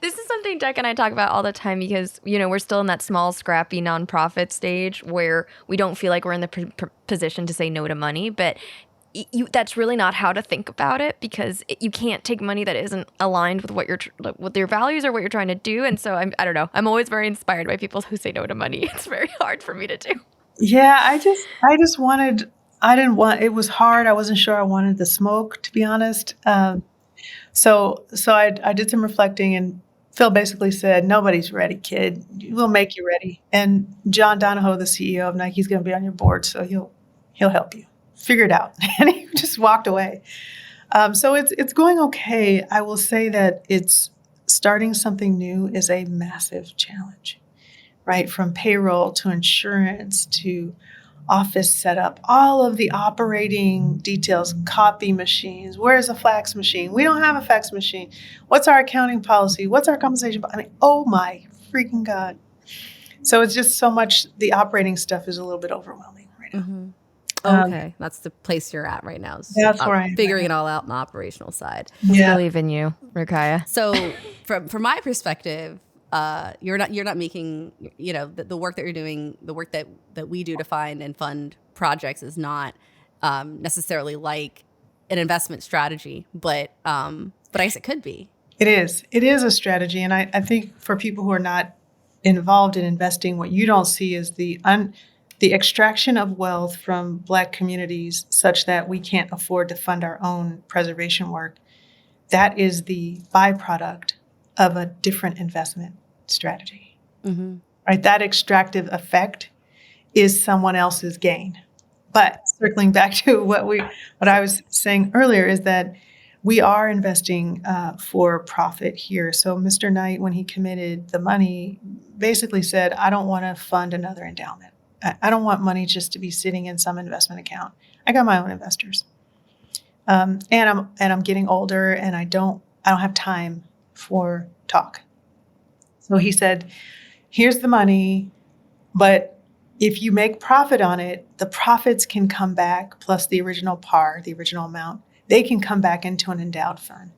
This is something Deck and I talk about all the time because, we're still in that small, scrappy nonprofit stage where we don't feel like we're in the position to say no to money. But that's really not how to think about it, because you can't take money that isn't aligned with with your values or what you're trying to do. And so I don't know. I'm always very inspired by people who say no to money. It's very hard for me to do. Yeah, I just wanted. I didn't want. It was hard. I wasn't sure I wanted the smoke, to be honest. So I did some reflecting, and Phil basically said, nobody's ready, kid. We'll make you ready. And John Donahoe, the CEO of Nike, is going to be on your board, so he'll help you. Figure it out. And he just walked away. So it's going okay. I will say that it's starting something new is a massive challenge, right? From payroll to insurance to office setup, all of the operating details, copy machines. Where's a fax machine? We don't have a fax machine. What's our accounting policy? What's our compensation? I mean, oh my freaking God. So it's just so much, the operating stuff is a little bit overwhelming right now. Mm-hmm. Okay, that's the place you're at right now. That's where I am figuring right it all out on the operational side. We Yeah. believe in you, Rukaiyah. So from my perspective, you're not making, the work that you're doing, the work that we do to find and fund projects is not necessarily like an investment strategy, but I guess it could be. It is a strategy. And I think for people who are not involved in investing, what you don't see is the extraction of wealth from Black communities such that we can't afford to fund our own preservation work. That is the byproduct of a different investment strategy, Mm-hmm. right? That extractive effect is someone else's gain. But circling back to what I was saying earlier is that we are investing for profit here. So Mr. Knight, when he committed the money, basically said, I don't want to fund another endowment. I don't want money just to be sitting in some investment account. I got my own investors, and I'm getting older, and I don't have time for talk. So he said, "Here's the money, but if you make profit on it, the profits can come back plus the original par, the original amount. They can come back into an endowed fund.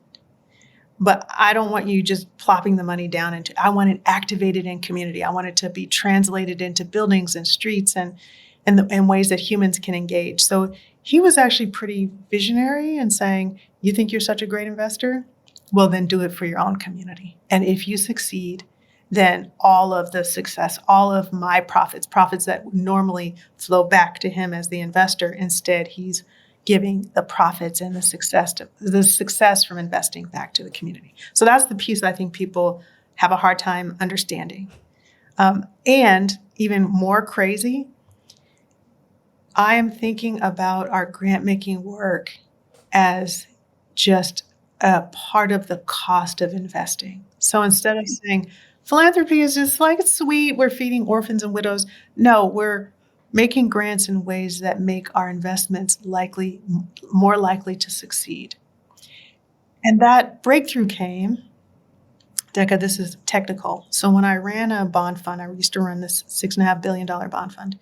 But I don't want you just plopping the money down into, I want it activated in community. I want it to be translated into buildings and streets and ways that humans can engage." So he was actually pretty visionary in saying, you think you're such a great investor? Well, then do it for your own community. And if you succeed, then all of the success, all of my profits that normally flow back to him as the investor, instead he's giving the profits and the success from investing back to the community. So that's the piece I think people have a hard time understanding. And even more crazy, I am thinking about our grant-making work as just a part of the cost of investing. So instead of saying, philanthropy is just like, it's sweet, we're feeding orphans and widows. No, we're making grants in ways that make our investments more likely to succeed. And that breakthrough came, Decca, this is technical. So when I ran a bond fund, I used to run this $6.5 billion bond fund.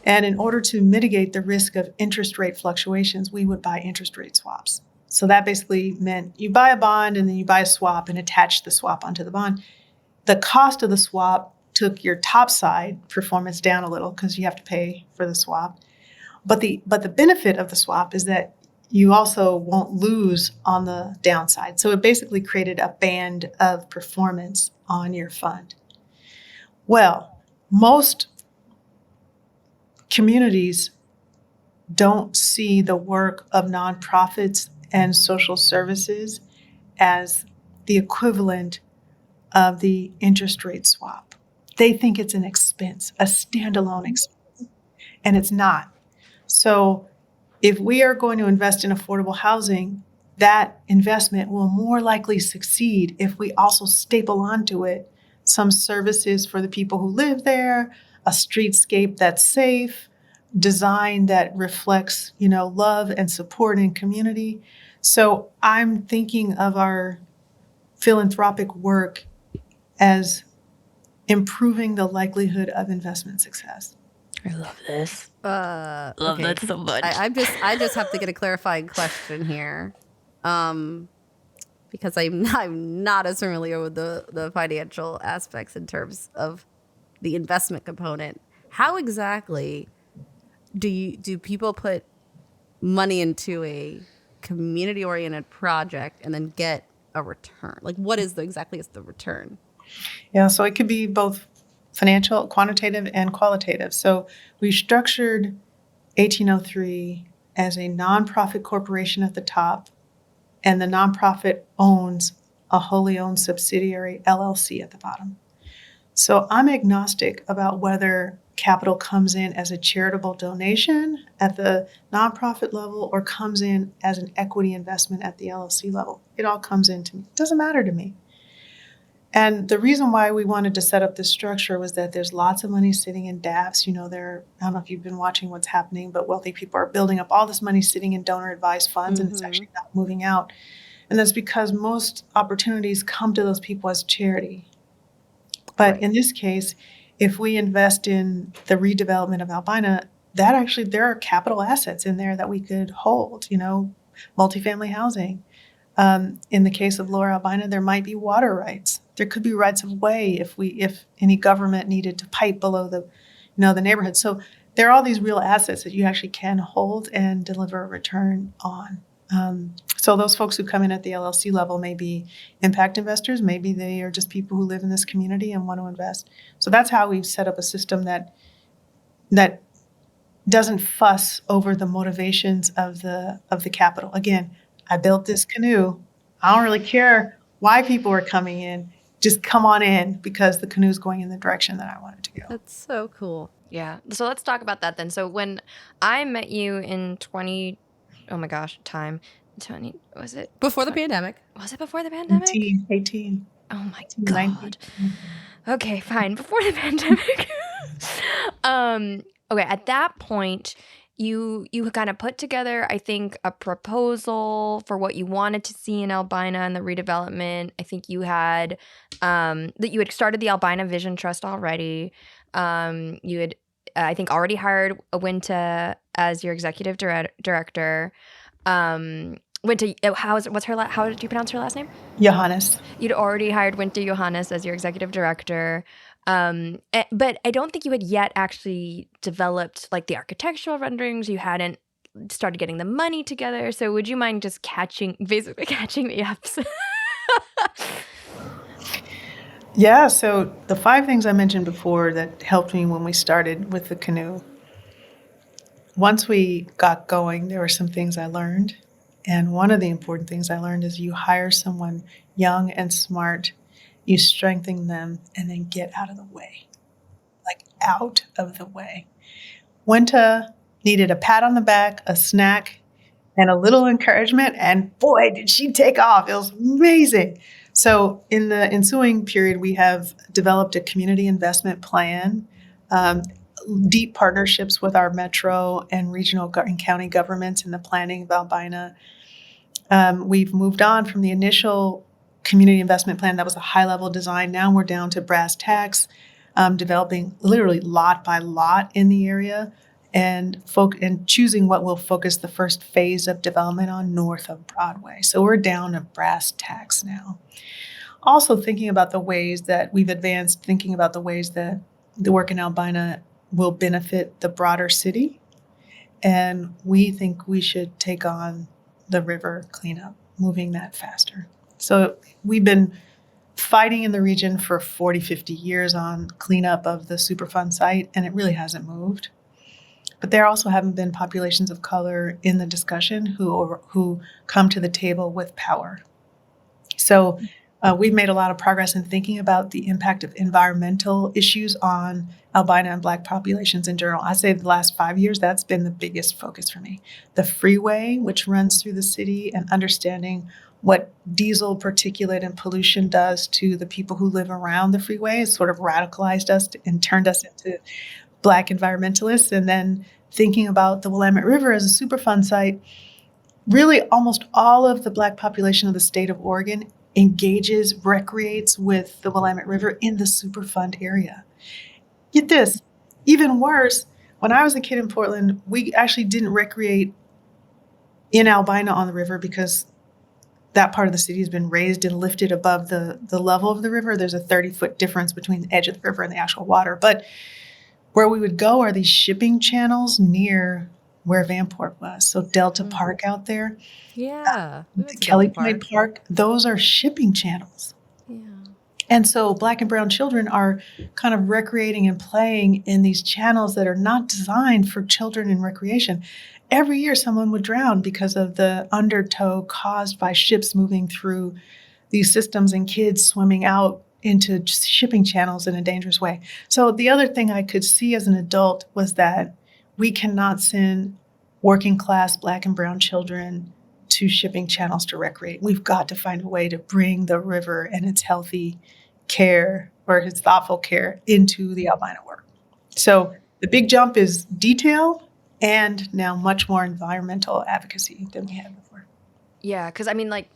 And in order to mitigate the risk of interest rate fluctuations, we would buy interest rate swaps. So that basically meant you buy a bond and then you buy a swap and attach the swap onto the bond. The cost of the swap took your top side performance down a little because you have to pay for the swap. But the benefit of the swap is that you also won't lose on the downside. So it basically created a band of performance on your fund. Well, most communities don't see the work of nonprofits and social services as the equivalent of the interest rate swap. They think it's an expense, a standalone expense, and it's not. So if we are going to invest in affordable housing, that investment will more likely succeed if we also staple onto it some services for the people who live there, a streetscape that's safe, design that reflects, love and support in community. So I'm thinking of our philanthropic work as improving the likelihood of investment success. I love this. Love that so much. I just have to get a clarifying question here, because I'm not as familiar with the financial aspects in terms of the investment component. How exactly do people put money into a community-oriented project and then get a return? Like, what is exactly the return? Yeah, so it could be both financial, quantitative, and qualitative. So we structured 1803 as a nonprofit corporation at the top, and the nonprofit owns a wholly owned subsidiary LLC at the bottom. So I'm agnostic about whether capital comes in as a charitable donation at the nonprofit level or comes in as an equity investment at the LLC level. It all comes in to me. It doesn't matter to me. And the reason why we wanted to set up this structure was that there's lots of money sitting in DAFs. I don't know if you've been watching what's happening, but wealthy people are building up all this money sitting in donor advised funds, and it's actually not moving out. And that's because most opportunities come to those people as charity. But in this case, if we invest in the redevelopment of Albina, there are capital assets in there that we could hold, multifamily housing. In the case of Lower Albina, there might be water rights. There could be rights of way if any government needed to pipe below the neighborhood. So there are all these real assets that you actually can hold and deliver a return on. So those folks who come in at the LLC level may be impact investors. Maybe they are just people who live in this community and want to invest. So that's how we've set up a system that doesn't fuss over the motivations of the capital. Again, I built this canoe. I don't really care why people are coming in. Just come on in because the canoe's going in the direction that I want it to go. That's so cool. Yeah. So let's talk about that then. So when I met you in 20, was it? Before the pandemic. Was it before the pandemic? 18. Oh my 19. God. Okay, fine. Before the pandemic. Okay, at that point, you kind of put together, I think, a proposal for what you wanted to see in Albina and the redevelopment. I think you had that you had started the Albina Vision Trust already. You had, I think, already hired Winta as your executive director. Winta, how did you pronounce her last name? Johannes. You'd already hired Winta Johannes as your executive director. But I don't think you had yet actually developed like the architectural renderings. You hadn't started getting the money together. So would you mind just basically catching me up? Yeah, so the 5 things I mentioned before that helped me when we started with the canoe. Once we got going, there were some things I learned. And one of the important things I learned is you hire someone young and smart, you strengthen them, and then get out of the way. Like out of the way. Winta needed a pat on the back, a snack, and a little encouragement, and boy, did she take off. It was amazing. So in the ensuing period, we have developed a community investment plan, deep partnerships with our metro and regional and county governments in the planning of Albina. We've moved on from the initial community investment plan that was a high-level design. Now we're down to brass tacks, developing literally lot by lot in the area and choosing what will focus the first phase of development on north of Broadway. So we're down to brass tacks now. Also thinking about the ways that we've advanced, thinking about the ways that the work in Albina will benefit the broader city. And we think we should take on the river cleanup, moving that faster. So we've been fighting in the region for 40, 50 years on cleanup of the Superfund site, and it really hasn't moved. But there also haven't been populations of color in the discussion who come to the table with power. So we've made a lot of progress in thinking about the impact of environmental issues on albina and Black populations in general. I'd say the last 5 years, that's been the biggest focus for me. The freeway, which runs through the city, and understanding what diesel particulate and pollution does to the people who live around the freeway has sort of radicalized us and turned us into Black environmentalists. And then thinking about the Willamette River as a Superfund site, really almost all of the Black population of the state of Oregon recreates with the Willamette River in the Superfund area. Get this, even worse, when I was a kid in Portland, we actually didn't recreate in Albina on the river because that part of the city has been raised and lifted above the level of the river. There's a 30-foot difference between the edge of the river and the actual water. But where we would go are these shipping channels near where Vanport was. So Delta Park out there. Yeah. Kelly Point Park, those are shipping channels. Yeah. And so Black and brown children are kind of recreating and playing in these channels that are not designed for children in recreation. Every year someone would drown because of the undertow caused by ships moving through these systems and kids swimming out into shipping channels in a dangerous way. So the other thing I could see as an adult was that we cannot send working class Black and brown children to shipping channels to recreate. We've got to find a way to bring the river and its healthy care or its thoughtful care into the albina work. So the big jump is detail and now much more environmental advocacy than we had before. Yeah, because I mean, like,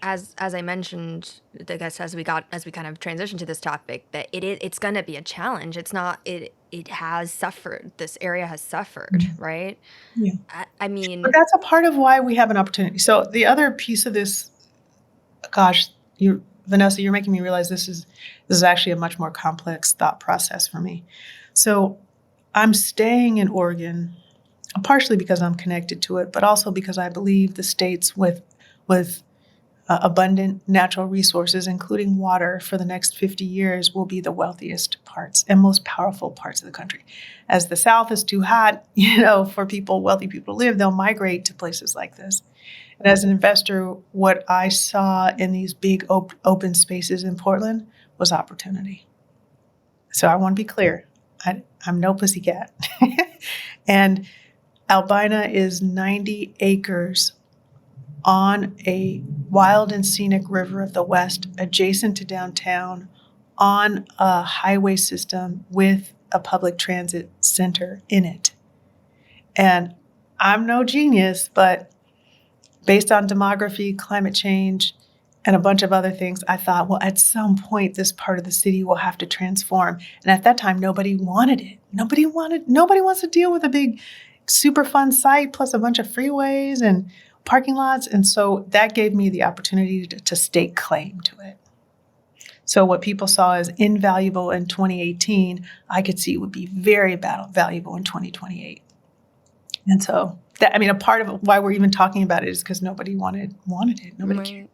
as I mentioned, I guess as we kind of transitioned to this topic, that it's gonna be a challenge. It's not it has suffered. This area has suffered, right? Yeah. I mean, But that's a part of why we have an opportunity. So the other piece of this, gosh, Vanessa, you're making me realize this is actually a much more complex thought process for me. So I'm staying in Oregon, partially because I'm connected to it, but also because I believe the states with abundant natural resources, including water, for the next 50 years will be the wealthiest parts and most powerful parts of the country. As the South is too hot, for wealthy people to live, they'll migrate to places like this. And as an investor, what I saw in these big open spaces in Portland was opportunity. So I want to be clear, I'm no pussycat. And Albina is 90 acres on a wild and scenic river of the West, adjacent to downtown, on a highway system with a public transit center in it. And I'm no genius, but based on demography, climate change, and a bunch of other things, I thought, well, at some point, this part of the city will have to transform. And at that time, nobody wanted it. Nobody wants to deal with a big Superfund site plus a bunch of freeways and parking lots. And so that gave me the opportunity to stake claim to it. So what people saw as invaluable in 2018, I could see would be very valuable in 2028. And so a part of why we're even talking about it is because nobody wanted it. Nobody cared.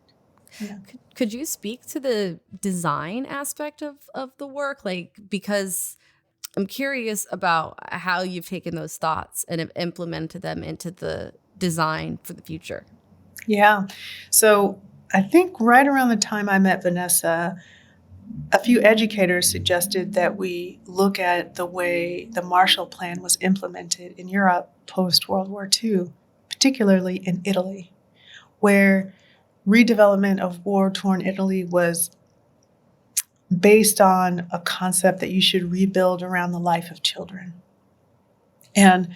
Yeah. Could you speak to the design aspect of the work? Because I'm curious about how you've taken those thoughts and have implemented them into the design for the future. Yeah. So I think right around the time I met Vanessa, a few educators suggested that we look at the way the Marshall Plan was implemented in Europe post-World War II, particularly in Italy, where redevelopment of war-torn Italy was based on a concept that you should rebuild around the life of children. And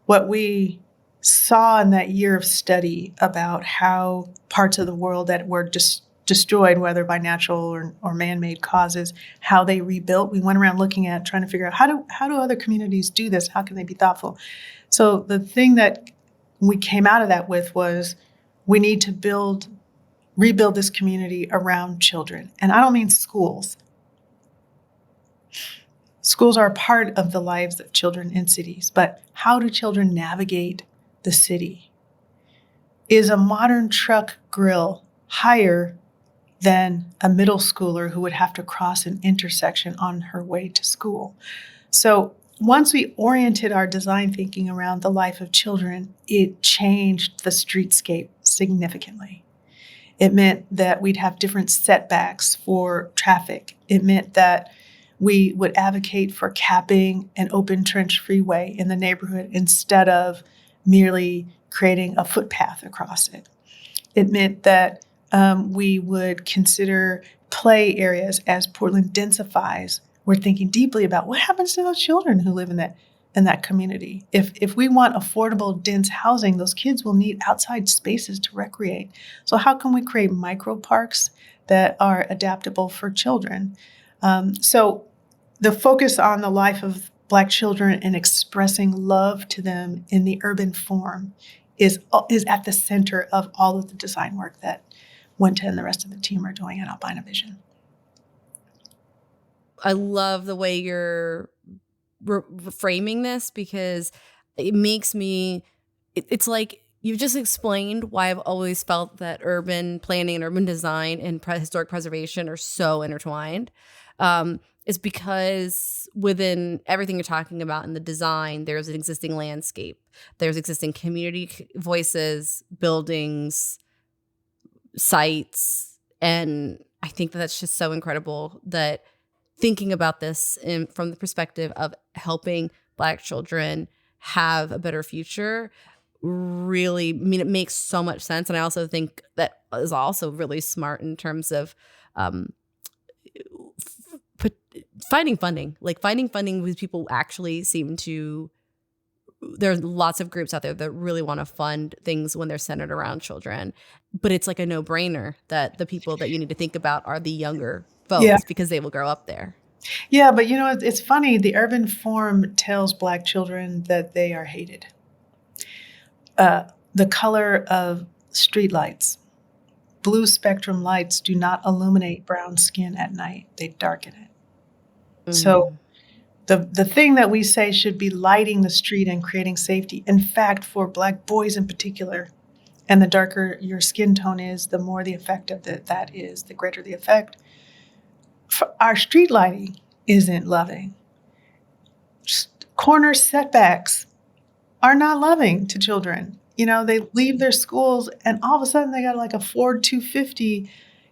what we saw in that year of study about how parts of the world that were destroyed, whether by natural or man-made causes, how they rebuilt, we went around looking at trying to figure out how do other communities do this? How can they be thoughtful? So the thing that we came out of that with was we need to rebuild this community around children. And I don't mean schools. Schools are a part of the lives of children in cities, but how do children navigate the city? Is a modern truck grill higher than a middle schooler who would have to cross an intersection on her way to school? So once we oriented our design thinking around the life of children, it changed the streetscape significantly. It meant that we'd have different setbacks for traffic. It meant that we would advocate for capping an open trench freeway in the neighborhood instead of merely creating a footpath across it. It meant that we would consider play areas as Portland densifies. We're thinking deeply about what happens to those children who live in that community. If we want affordable, dense housing, those kids will need outside spaces to recreate. So how can we create micro parks that are adaptable for children? So the focus on the life of Black children and expressing love to them in the urban form is at the center of all of the design work that Wenta and the rest of the team are doing at Albina Vision. I love the way you're framing this because it makes me, it's like you just explained why I've always felt that urban planning and urban design and historic preservation are so intertwined. Is because within everything you're talking about in the design, there's an existing landscape. There's existing community voices, buildings, sites, And I think that that's just so incredible that thinking about this from the perspective of helping Black children have a better future really, I mean, it makes so much sense. And I also think that is also really smart in terms of finding funding. Like finding funding with people actually seem to, there's lots of groups out there that really want to fund things when they're centered around children. But it's like a no-brainer that the people that you need to think about are the younger folks because they will grow up there. Yeah, but you know, it's funny. The urban form tells Black children that they are hated. The color of streetlights, blue spectrum lights do not illuminate brown skin at night. They darken it. So the thing that we say should be lighting the street and creating safety, in fact, for Black boys in particular, and the darker your skin tone is, the more the effective that is, the greater the effect. Our street lighting isn't loving. Corner setbacks are not loving to children. You know, they leave their schools and all of a sudden they got like a Ford 250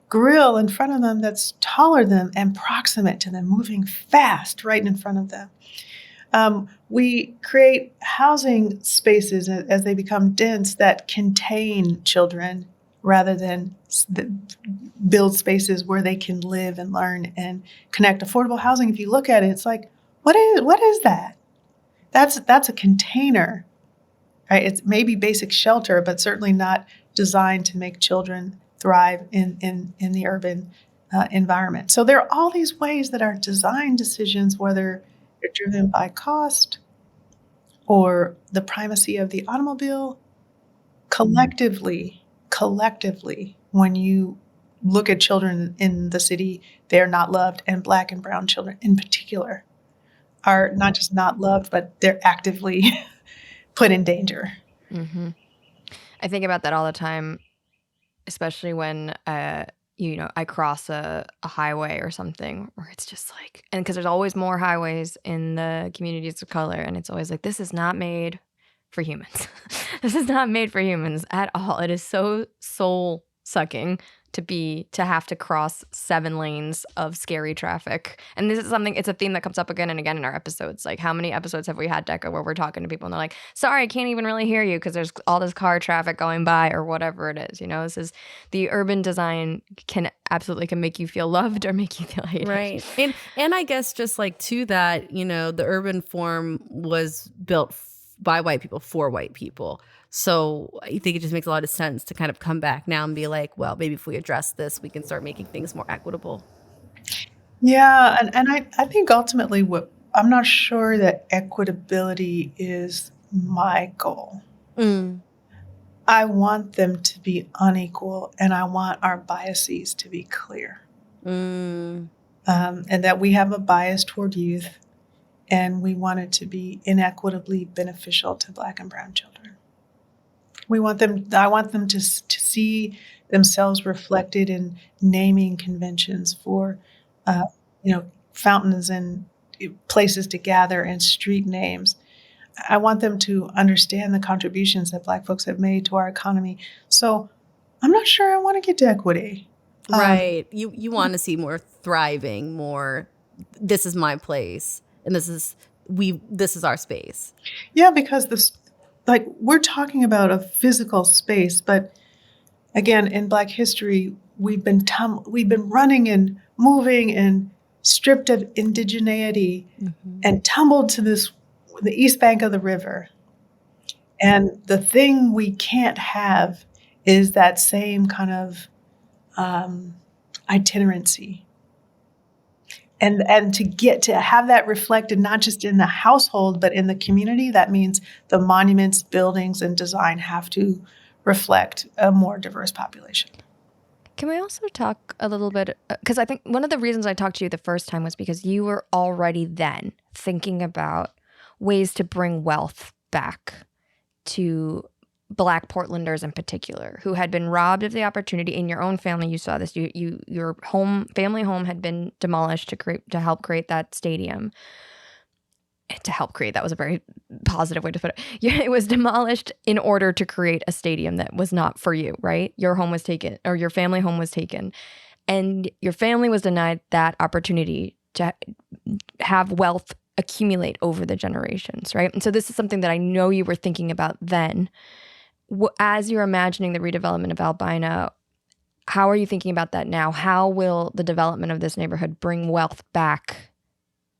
grill in front of them that's taller than them and proximate to them, moving fast right in front of them. We create housing spaces as they become dense that contain children rather than build spaces where they can live and learn and connect. Affordable housing, if you look at it, it's like, what is that? That's a container, right? It's maybe basic shelter, but certainly not designed to make children thrive in the urban environment. So there are all these ways that our design decisions, whether they're driven by cost or the primacy of the automobile, collectively, when you look at children in the city, they're not loved, and Black and brown children in particular are not just not loved, but they're actively put in danger. Mm-hmm. I think about that all the time, especially when I cross a highway or something where it's just like, and because there's always more highways in the communities of color, and it's always like, this is not made for humans. This is not made for humans at all. It is so soul sucking to have to cross 7 lanes of scary traffic. And this is something, it's a theme that comes up again and again in our episodes. Like, how many episodes have we had, Decca, where we're talking to people and they're like, sorry, I can't even really hear you because there's all this car traffic going by or whatever it is. You know, this is the urban design can make you feel loved or make you feel hated. Right. And I guess just like to that, you know, the urban form was built by white people for white people. So I think it just makes a lot of sense to kind of come back now and be like, well, maybe if we address this, we can start making things more equitable. Yeah, and I think ultimately I'm not sure that equitability is my goal. I want them to be unequal, and I want our biases to be clear. And that we have a bias toward youth, and we want it to be inequitably beneficial to Black and brown children. I want them to see themselves reflected in naming conventions for, fountains and places to gather and street names. I want them to understand the contributions that Black folks have made to our economy. So I'm not sure I want to get to equity. Right. You want to see more thriving, more, this is my place, and this is our space. Yeah, because we're talking about a physical space, but again, in Black history, we've been running and moving and stripped of indigeneity and tumbled to the east bank of the river. And the thing we can't have is that same kind of itinerancy. And to have that reflected not just in the household, but in the community, that means the monuments, buildings, and design have to reflect a more diverse population. Can we also talk a little bit, because I think one of the reasons I talked to you the first time was because you were already then thinking about ways to bring wealth back to Black Portlanders in particular, who had been robbed of the opportunity. In your own family, you saw this. Your family home had been demolished to help create that stadium. to help create, that was a very positive way to put it. Yeah, it was demolished in order to create a stadium that was not for you, right? Your home was taken, or your family home was taken, and your family was denied that opportunity to have wealth accumulate over the generations, right? And so this is something that I know you were thinking about then. As you're imagining the redevelopment of Albina, how are you thinking about that now? How will the development of this neighborhood bring wealth back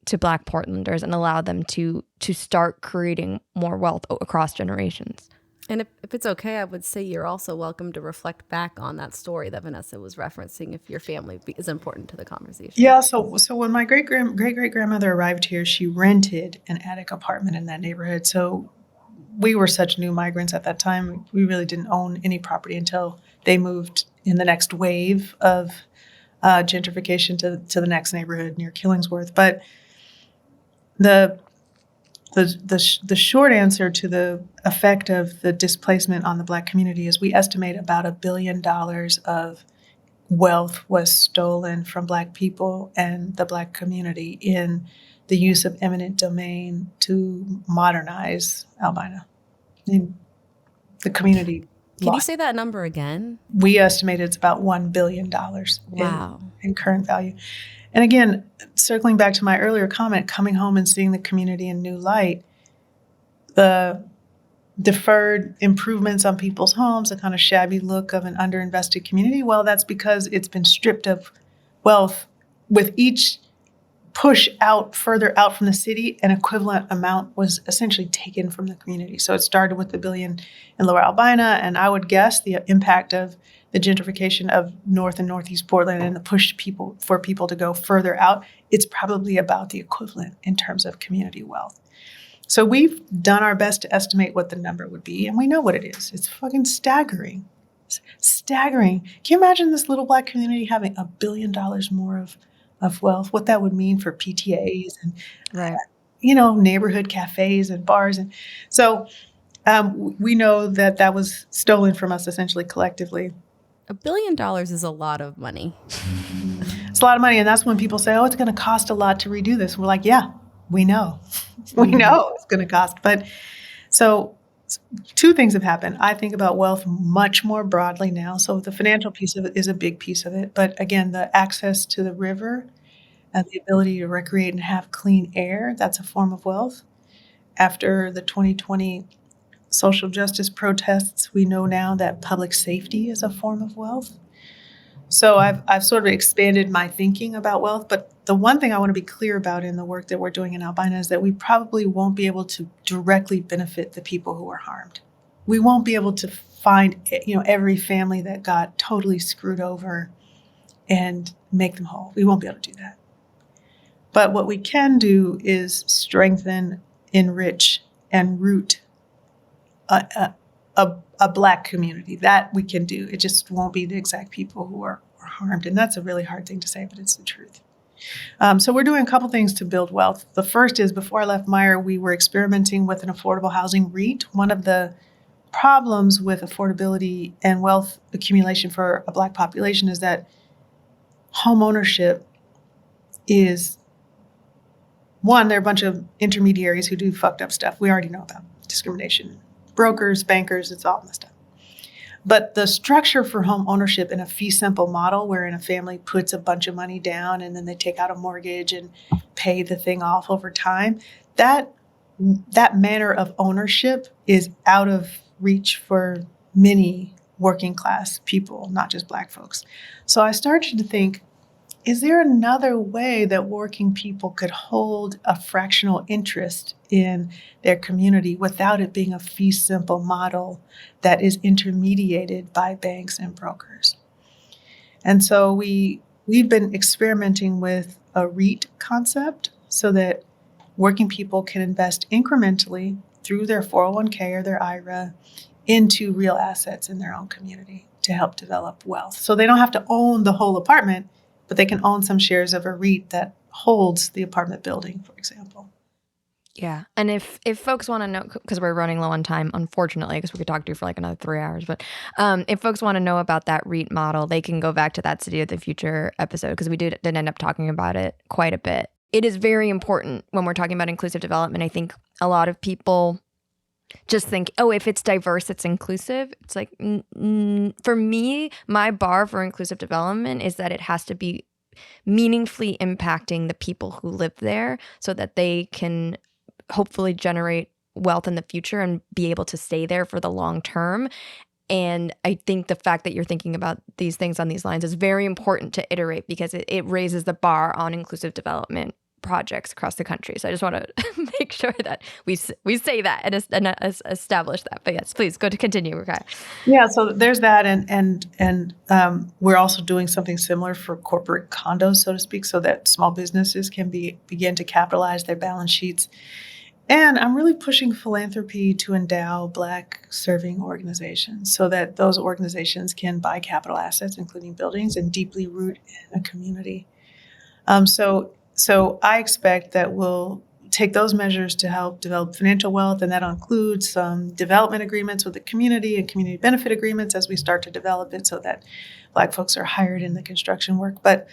to Black Portlanders and allow them to start creating more wealth across generations? And if it's okay, I would say you're also welcome to reflect back on that story that Vanessa was referencing if your family is important to the conversation. Yeah, so when my great great grandmother arrived here, she rented an attic apartment in that neighborhood. So we were such new migrants at that time. We really didn't own any property until they moved in the next wave of gentrification to the next neighborhood near Killingsworth. But the short answer to the effect of the displacement on the Black community is we estimate about $1 billion of wealth was stolen from Black people and the Black community in the use of eminent domain to modernize Albina. I mean, the community. Can you say that number again? We estimate it's about $1 billion in current value. And again, circling back to my earlier comment, coming home and seeing the community in new light, the deferred improvements on people's homes, the kind of shabby look of an underinvested community, well, that's because it's been stripped of wealth. With each push out, further out from the city, an equivalent amount was essentially taken from the community. So it started with the $1 billion in Lower Albina, and I would guess the impact of the gentrification of North and Northeast Portland and the push for people to go further out, it's probably about the equivalent in terms of community wealth. So we've done our best to estimate what the number would be, and we know what it is. It's fucking staggering. It's staggering. Can you imagine this little Black community having $1 billion more of wealth, what that would mean for PTAs and, neighborhood cafes and bars. And so we know that was stolen from us essentially collectively. $1 billion is a lot of money. It's a lot of money. And that's when people say, oh, it's going to cost a lot to redo this. We're like, yeah, we know. We know it's going to cost. But so two things have happened. I think about wealth much more broadly now. So the financial piece of it is a big piece of it. But again, the access to the river and the ability to recreate and have clean air, that's a form of wealth. After the 2020 social justice protests, we know now that public safety is a form of wealth. So I've sort of expanded my thinking about wealth. But the one thing I want to be clear about in the work that we're doing in Albina is that we probably won't be able to directly benefit the people who were harmed. We won't be able to find, every family that got totally screwed over and make them whole. We won't be able to do that. But what we can do is strengthen, enrich, and root a Black community. That we can do. It just won't be the exact people who are harmed. And that's a really hard thing to say, but it's the truth. So we're doing a couple things to build wealth. The first is, before I left Meyer, we were experimenting with an affordable housing REIT. One of the problems with affordability and wealth accumulation for a Black population is that home ownership is, one, there are a bunch of intermediaries who do fucked up stuff. We already know about discrimination. Brokers, bankers, it's all messed up. But the structure for home ownership in a fee simple model, wherein a family puts a bunch of money down and then they take out a mortgage and pay the thing off over time, that manner of ownership is out of reach for many working class people, not just Black folks. So I started to think, is there another way that working people could hold a fractional interest in their community without it being a fee simple model that is intermediated by banks and brokers? And so we've been experimenting with a REIT concept so that working people can invest incrementally through their 401k or their IRA into real assets in their own community to help develop wealth. So they don't have to own the whole apartment, but they can own some shares of a REIT that holds the apartment building, for example. Yeah. And if folks want to know, because we're running low on time, unfortunately, because we could talk to you for like another 3 hours, but if folks want to know about that REIT model, they can go back to that City of the Future episode, because we did end up talking about it quite a bit. it is very important when we're talking about inclusive development. I think a lot of people just think, oh, if it's diverse, it's inclusive. It's like, for me, my bar for inclusive development is that it has to be meaningfully impacting the people who live there so that they can hopefully generate wealth in the future and be able to stay there for the long term. And I think the fact that you're thinking about these things on these lines is very important to iterate, because it raises the bar on inclusive development projects across the country. So I just want to make sure that we say that and establish that. But yes, please continue, Rukaiyah. Yeah, so there's that, and we're also doing something similar for corporate condos, so to speak, so that small businesses can begin to capitalize their balance sheets. And I'm really pushing philanthropy to endow Black serving organizations so that those organizations can buy capital assets, including buildings, and deeply root in a community. So I expect that we'll take those measures to help develop financial wealth, and that'll include some development agreements with the community and community benefit agreements as we start to develop it so that Black folks are hired in the construction work. But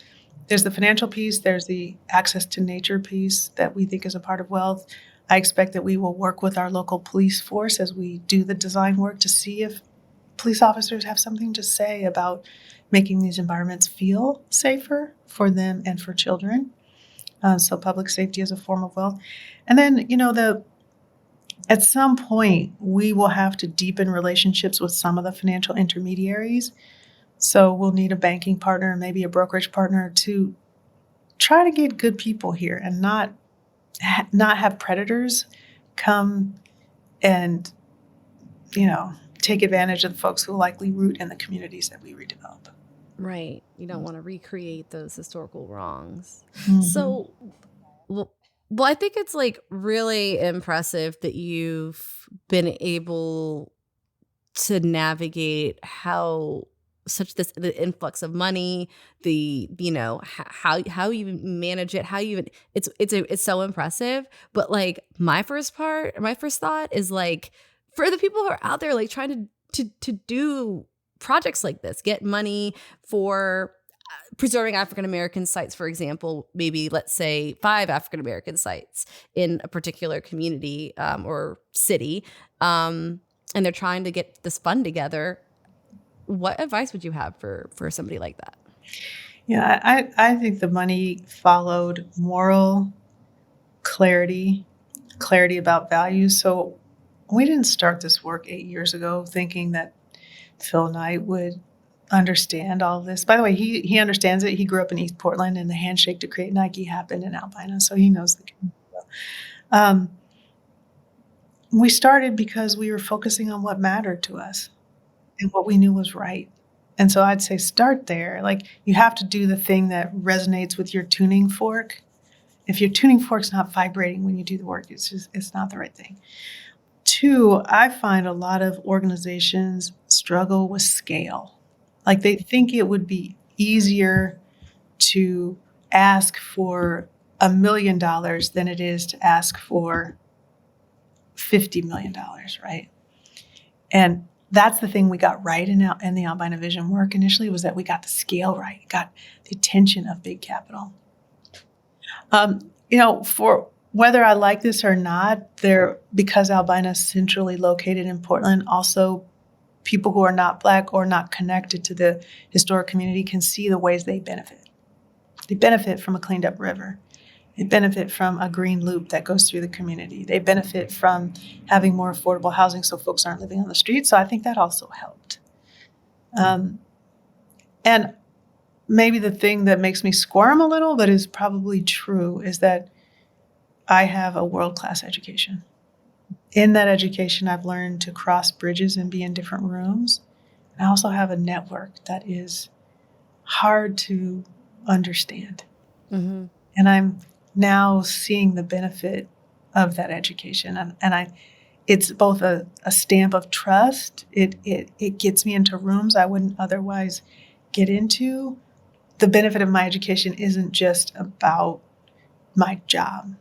there's the financial piece, there's the access to nature piece that we think is a part of wealth. I expect that we will work with our local police force as we do the design work to see if police officers have something to say about making these environments feel safer for them and for children. So public safety is a form of wealth. And then, at some point, we will have to deepen relationships with some of the financial intermediaries. So we'll need a banking partner, maybe a brokerage partner, to try to get good people here and not have predators come and, take advantage of the folks who likely root in the communities that we redevelop. Right. You don't want to recreate those historical wrongs. Mm-hmm. So, well, I think it's like really impressive that you've been able to navigate the influx of money, how you manage it, it's so impressive. But like my first thought is like, for the people who are out there like trying to do projects like this, get money for preserving African-American sites, for example, maybe let's say 5 African-American sites in a particular community or city, and they're trying to get this fund together. What advice would you have for somebody like that? Yeah, I think the money followed moral clarity about values. So we didn't start this work 8 years ago thinking that Phil Knight would understand all of this. By the way, he understands it. He grew up in East Portland, and the handshake to create Nike happened in Albina, so he knows the community. We started because we were focusing on what mattered to us and what we knew was right. And so I'd say start there. Like, you have to do the thing that resonates with your tuning fork. If your tuning fork's not vibrating when you do the work, it's not the right thing. 2, I find a lot of organizations struggle with scale. Like, they think it would be easier to ask for $1 million than it is to ask for $50 million, right? And that's the thing we got right in the Albina Vision work initially, was that we got the scale right, got the attention of big capital. For whether I like this or not, because Albina is centrally located in Portland, also people who are not Black or not connected to the historic community can see the ways they benefit. They benefit from a cleaned up river. They benefit from a green loop that goes through the community. They benefit from having more affordable housing so folks aren't living on the street. So I think that also helped. And maybe the thing that makes me squirm a little, but is probably true, is that I have a world-class education. In that education, I've learned to cross bridges and be in different rooms. I also have a network that is hard to understand. Mm-hmm. And I'm now seeing the benefit of that education. And it's both a stamp of trust. It gets me into rooms I wouldn't otherwise get into. The benefit of my education isn't just about my job.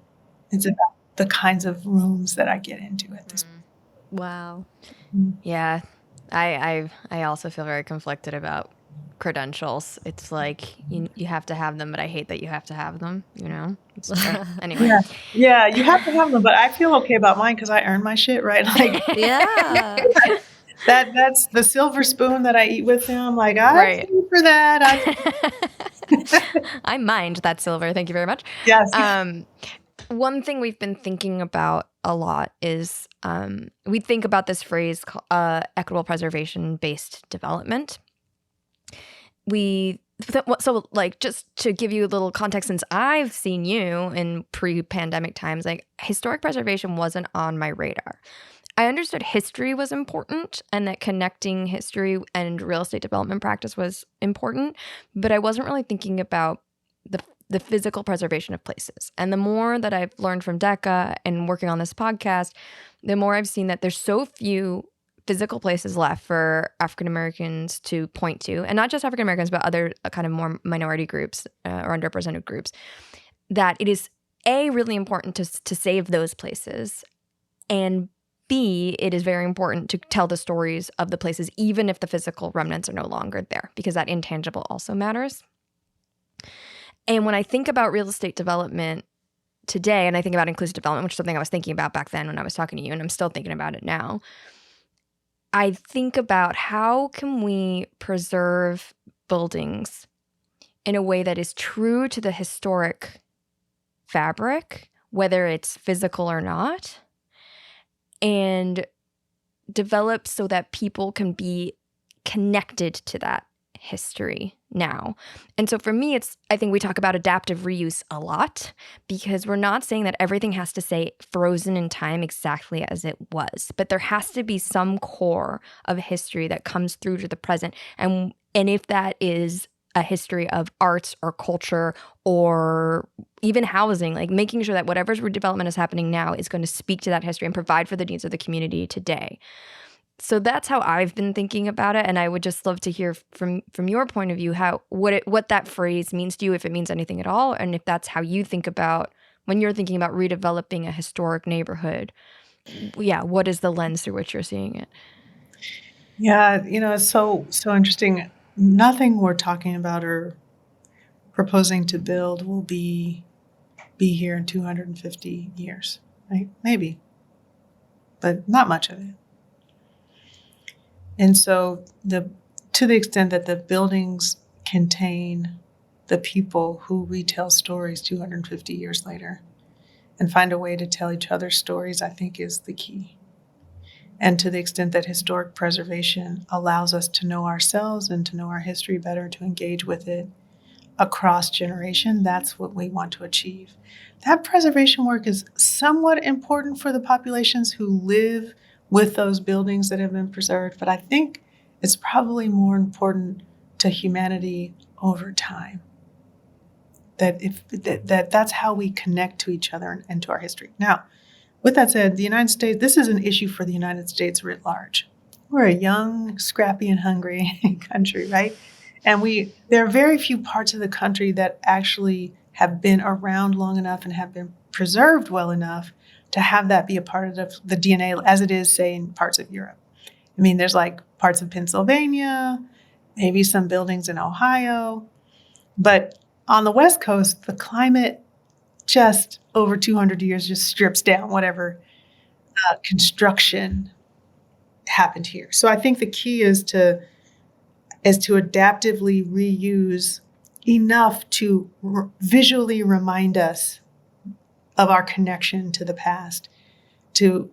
It's about the kinds of rooms that I get into at this point. Wow. Yeah. I also feel very conflicted about credentials. It's like you have to have them, but I hate that you have to have them, you know? Anyway. Yeah, you have to have them, but I feel okay about mine because I earn my shit, right? Like Yeah. that's the silver spoon that I eat with them. Like I Right. pay for that. I mined that silver. Thank you very much. Yes. One thing we've been thinking about a lot is we think about this phrase equitable preservation-based development. So like, just to give you a little context, since I've seen you in pre-pandemic times, like historic preservation wasn't on my radar. I understood history was important and that connecting history and real estate development practice was important, but I wasn't really thinking about the physical preservation of places. And the more that I've learned from DECA and working on this podcast, the more I've seen that there's so few physical places left for African Americans to point to, and not just African Americans, but other kind of more minority groups or underrepresented groups, that it is really important to save those places, and B, it is very important to tell the stories of the places, even if the physical remnants are no longer there, because that intangible also matters. And when I think about real estate development today, and I think about inclusive development, which is something I was thinking about back then when I was talking to you, and I'm still thinking about it now, I think about how can we preserve buildings in a way that is true to the historic fabric, whether it's physical or not, and develop so that people can be connected to that history now. And so for me, I think we talk about adaptive reuse a lot, because we're not saying that everything has to stay frozen in time exactly as it was, but there has to be some core of history that comes through to the present. And if that is a history of arts or culture or even housing, like making sure that whatever redevelopment is happening now is going to speak to that history and provide for the needs of the community today. So that's how I've been thinking about it, and I would just love to hear from your point of view what that phrase means to you, if it means anything at all, and if that's how you think about when you're thinking about redeveloping a historic neighborhood. Yeah, what is the lens through which you're seeing it? Yeah, it's so interesting. Nothing we're talking about or proposing to build will be here in 250 years, right? Maybe, but not much of it. And so to the extent that the buildings contain the people who retell stories 250 years later and find a way to tell each other stories, I think is the key. And to the extent that historic preservation allows us to know ourselves and to know our history better, to engage with it across generation, that's what we want to achieve. That preservation work is somewhat important for the populations who live with those buildings that have been preserved, but I think it's probably more important to humanity over time. That's how we connect to each other and to our history. Now, with that said, the United States, this is an issue for the United States writ large. We're a young, scrappy, and hungry country, right? And there are very few parts of the country that actually have been around long enough and have been preserved well enough to have that be a part of the DNA as it is, say, in parts of Europe. I mean, there's like parts of Pennsylvania, maybe some buildings in Ohio. But on the West Coast, the climate just over 200 years just strips down whatever construction happened here. So I think the key is to adaptively reuse enough to visually remind us of our connection to the past, to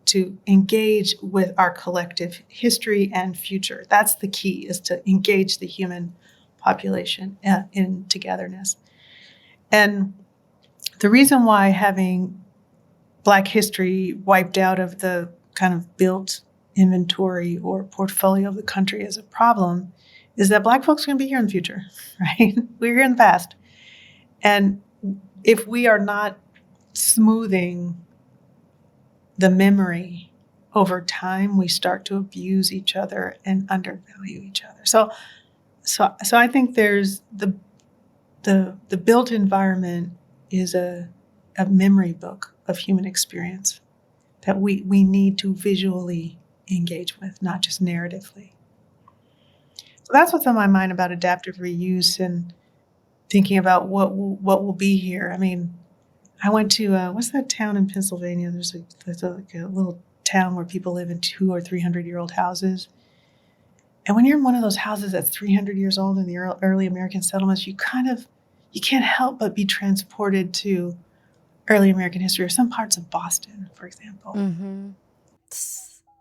engage with our collective history and future. That's the key, is to engage the human population in togetherness. And the reason why having Black history wiped out of the kind of built inventory or portfolio of the country is a problem is that Black folks are going to be here in the future, right? We're here in the past. And if we are not smoothing the memory over time, we start to abuse each other and undervalue each other. So I think there's the built environment is a memory book of human experience that we need to visually engage with, not just narratively. So that's what's on my mind about adaptive reuse and thinking about what will be here. I mean, I went to what's that town in Pennsylvania? There's like a little town where people live in 200 or 300-year-old houses. And when you're in one of those houses that's 300 years old in the early American settlements, you can't help but be transported to early American history or some parts of Boston, for example. Mm-hmm.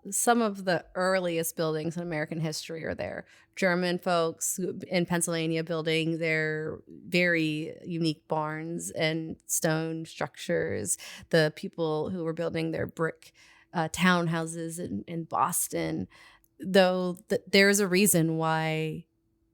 Some of the earliest buildings in American history are there. German folks in Pennsylvania building their very unique barns and stone structures. The people who were building their brick townhouses in Boston. Though there's a reason why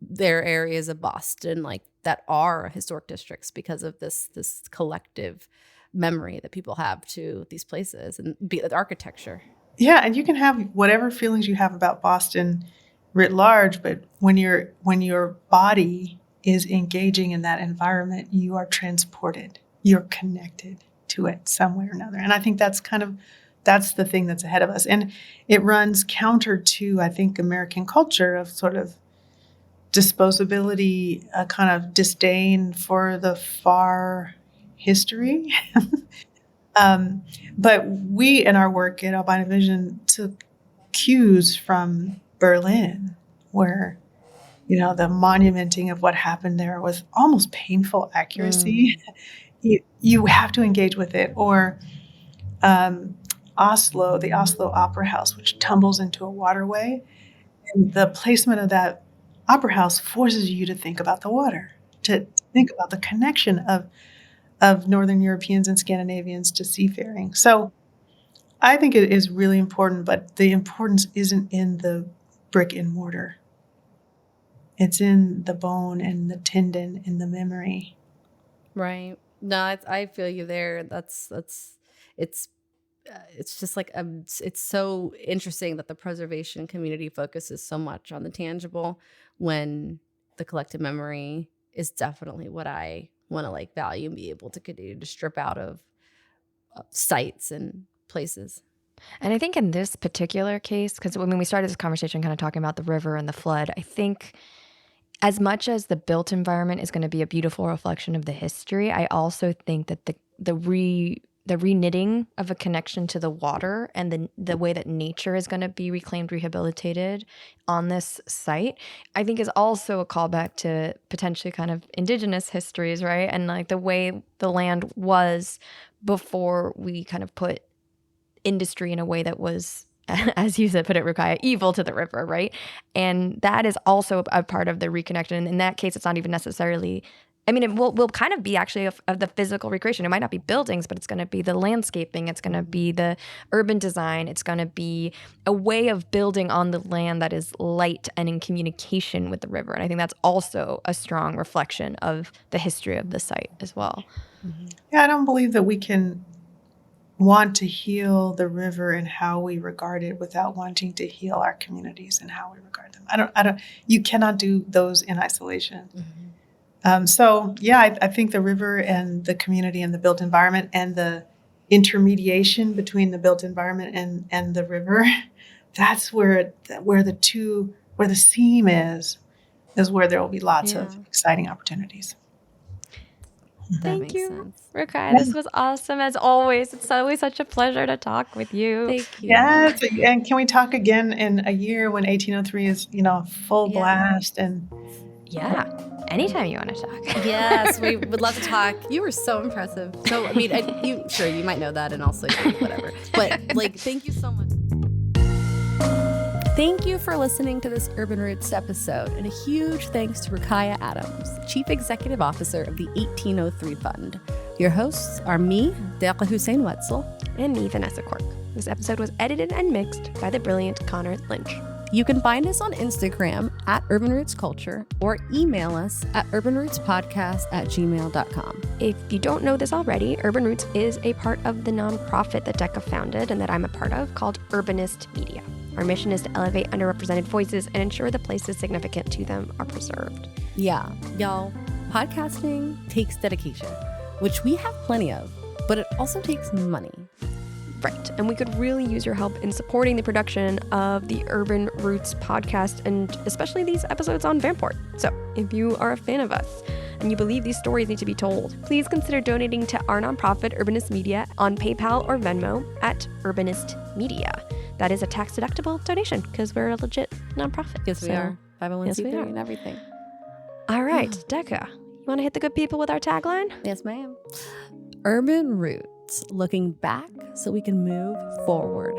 there are areas of Boston like that are historic districts because of this collective memory that people have to these places and the architecture. Yeah, and you can have whatever feelings you have about Boston writ large, but when your body is engaging in that environment, you are transported. You're connected to it some way or another. And I think that's the thing that's ahead of us. And it runs counter to, I think, American culture of sort of disposability, a kind of disdain for the far history. But we, in our work at Albina Vision, took cues from Berlin, where, the monumenting of what happened there was almost painful accuracy. You have to engage with it. Or Oslo, the Oslo Opera House, which tumbles into a waterway. And the placement of that opera house forces you to think about the water, to think about the connection of Northern Europeans and Scandinavians to seafaring. So I think it is really important, but the importance isn't in the brick and mortar. It's in the bone and the tendon and the memory. Right. No, I feel you there. It's just like it's so interesting that the preservation community focuses so much on the tangible when the collective memory is definitely what I want to value and be able to continue to strip out of sites and places. And I think in this particular case, because when we started this conversation kind of talking about the river and the flood, I think as much as the built environment is going to be a beautiful reflection of the history, I also think that the reknitting of a connection to the water and the way that nature is going to be reclaimed, rehabilitated on this site, I think is also a callback to potentially kind of indigenous histories, right? And like the way the land was before we kind of put industry in a way that was, as you said, put it, Rukaiyah, evil to the river, right? And that is also a part of the reconnection. And in that case, it's not even necessarily, I mean, it will kind of be actually of the physical recreation. It might not be buildings, but it's going to be the landscaping. It's going to be the urban design. It's going to be a way of building on the land that is light and in communication with the river. And I think that's also a strong reflection of the history of the site as well. Mm-hmm. Yeah, I don't believe that we can want to heal the river and how we regard it without wanting to heal our communities and how we regard them. I don't. You cannot do those in isolation. Mm-hmm. So yeah, I think the river and the community and the built environment and the intermediation between the built environment and the river, that's where the seam is where there will be lots of exciting opportunities. Thank you, Rukaiyah. This was awesome as always. It's always such a pleasure to talk with you. Thank you. Yes, and can we talk again in a year when 1803 is full blast and. Yeah, anytime you want to talk. Yes, we would love to talk. You were so impressive. So, I mean, you might know that and also whatever. But, thank you so much. Thank you for listening to this Urban Roots episode, and a huge thanks to Rukaiyah Adams, Chief Executive Officer of the 1803 Fund. Your hosts are me, Deqa Hussein Wetzel, and me, Vanessa Quirk. This episode was edited and mixed by the brilliant Connor Lynch. You can find us on Instagram at Urban Roots Culture or email us at urbanrootspodcast@gmail.com. If you don't know this already, Urban Roots is a part of the nonprofit that Deqa founded and that I'm a part of called Urbanist Media. Our mission is to elevate underrepresented voices and ensure the places significant to them are preserved. Yeah, y'all, podcasting takes dedication, which we have plenty of, but it also takes money. Right. And we could really use your help in supporting the production of the Urban Roots podcast and especially these episodes on Vanport. So if you are a fan of us and you believe these stories need to be told, please consider donating to our nonprofit Urbanist Media on PayPal or Venmo at Urbanist Media. That is a tax-deductible donation because we're a legit nonprofit. Yes, we are. 501c3 Yes, we are. and everything. All right, Decca, you want to hit the good people with our tagline? Yes, ma'am. Urban Roots, looking back so we can move forward.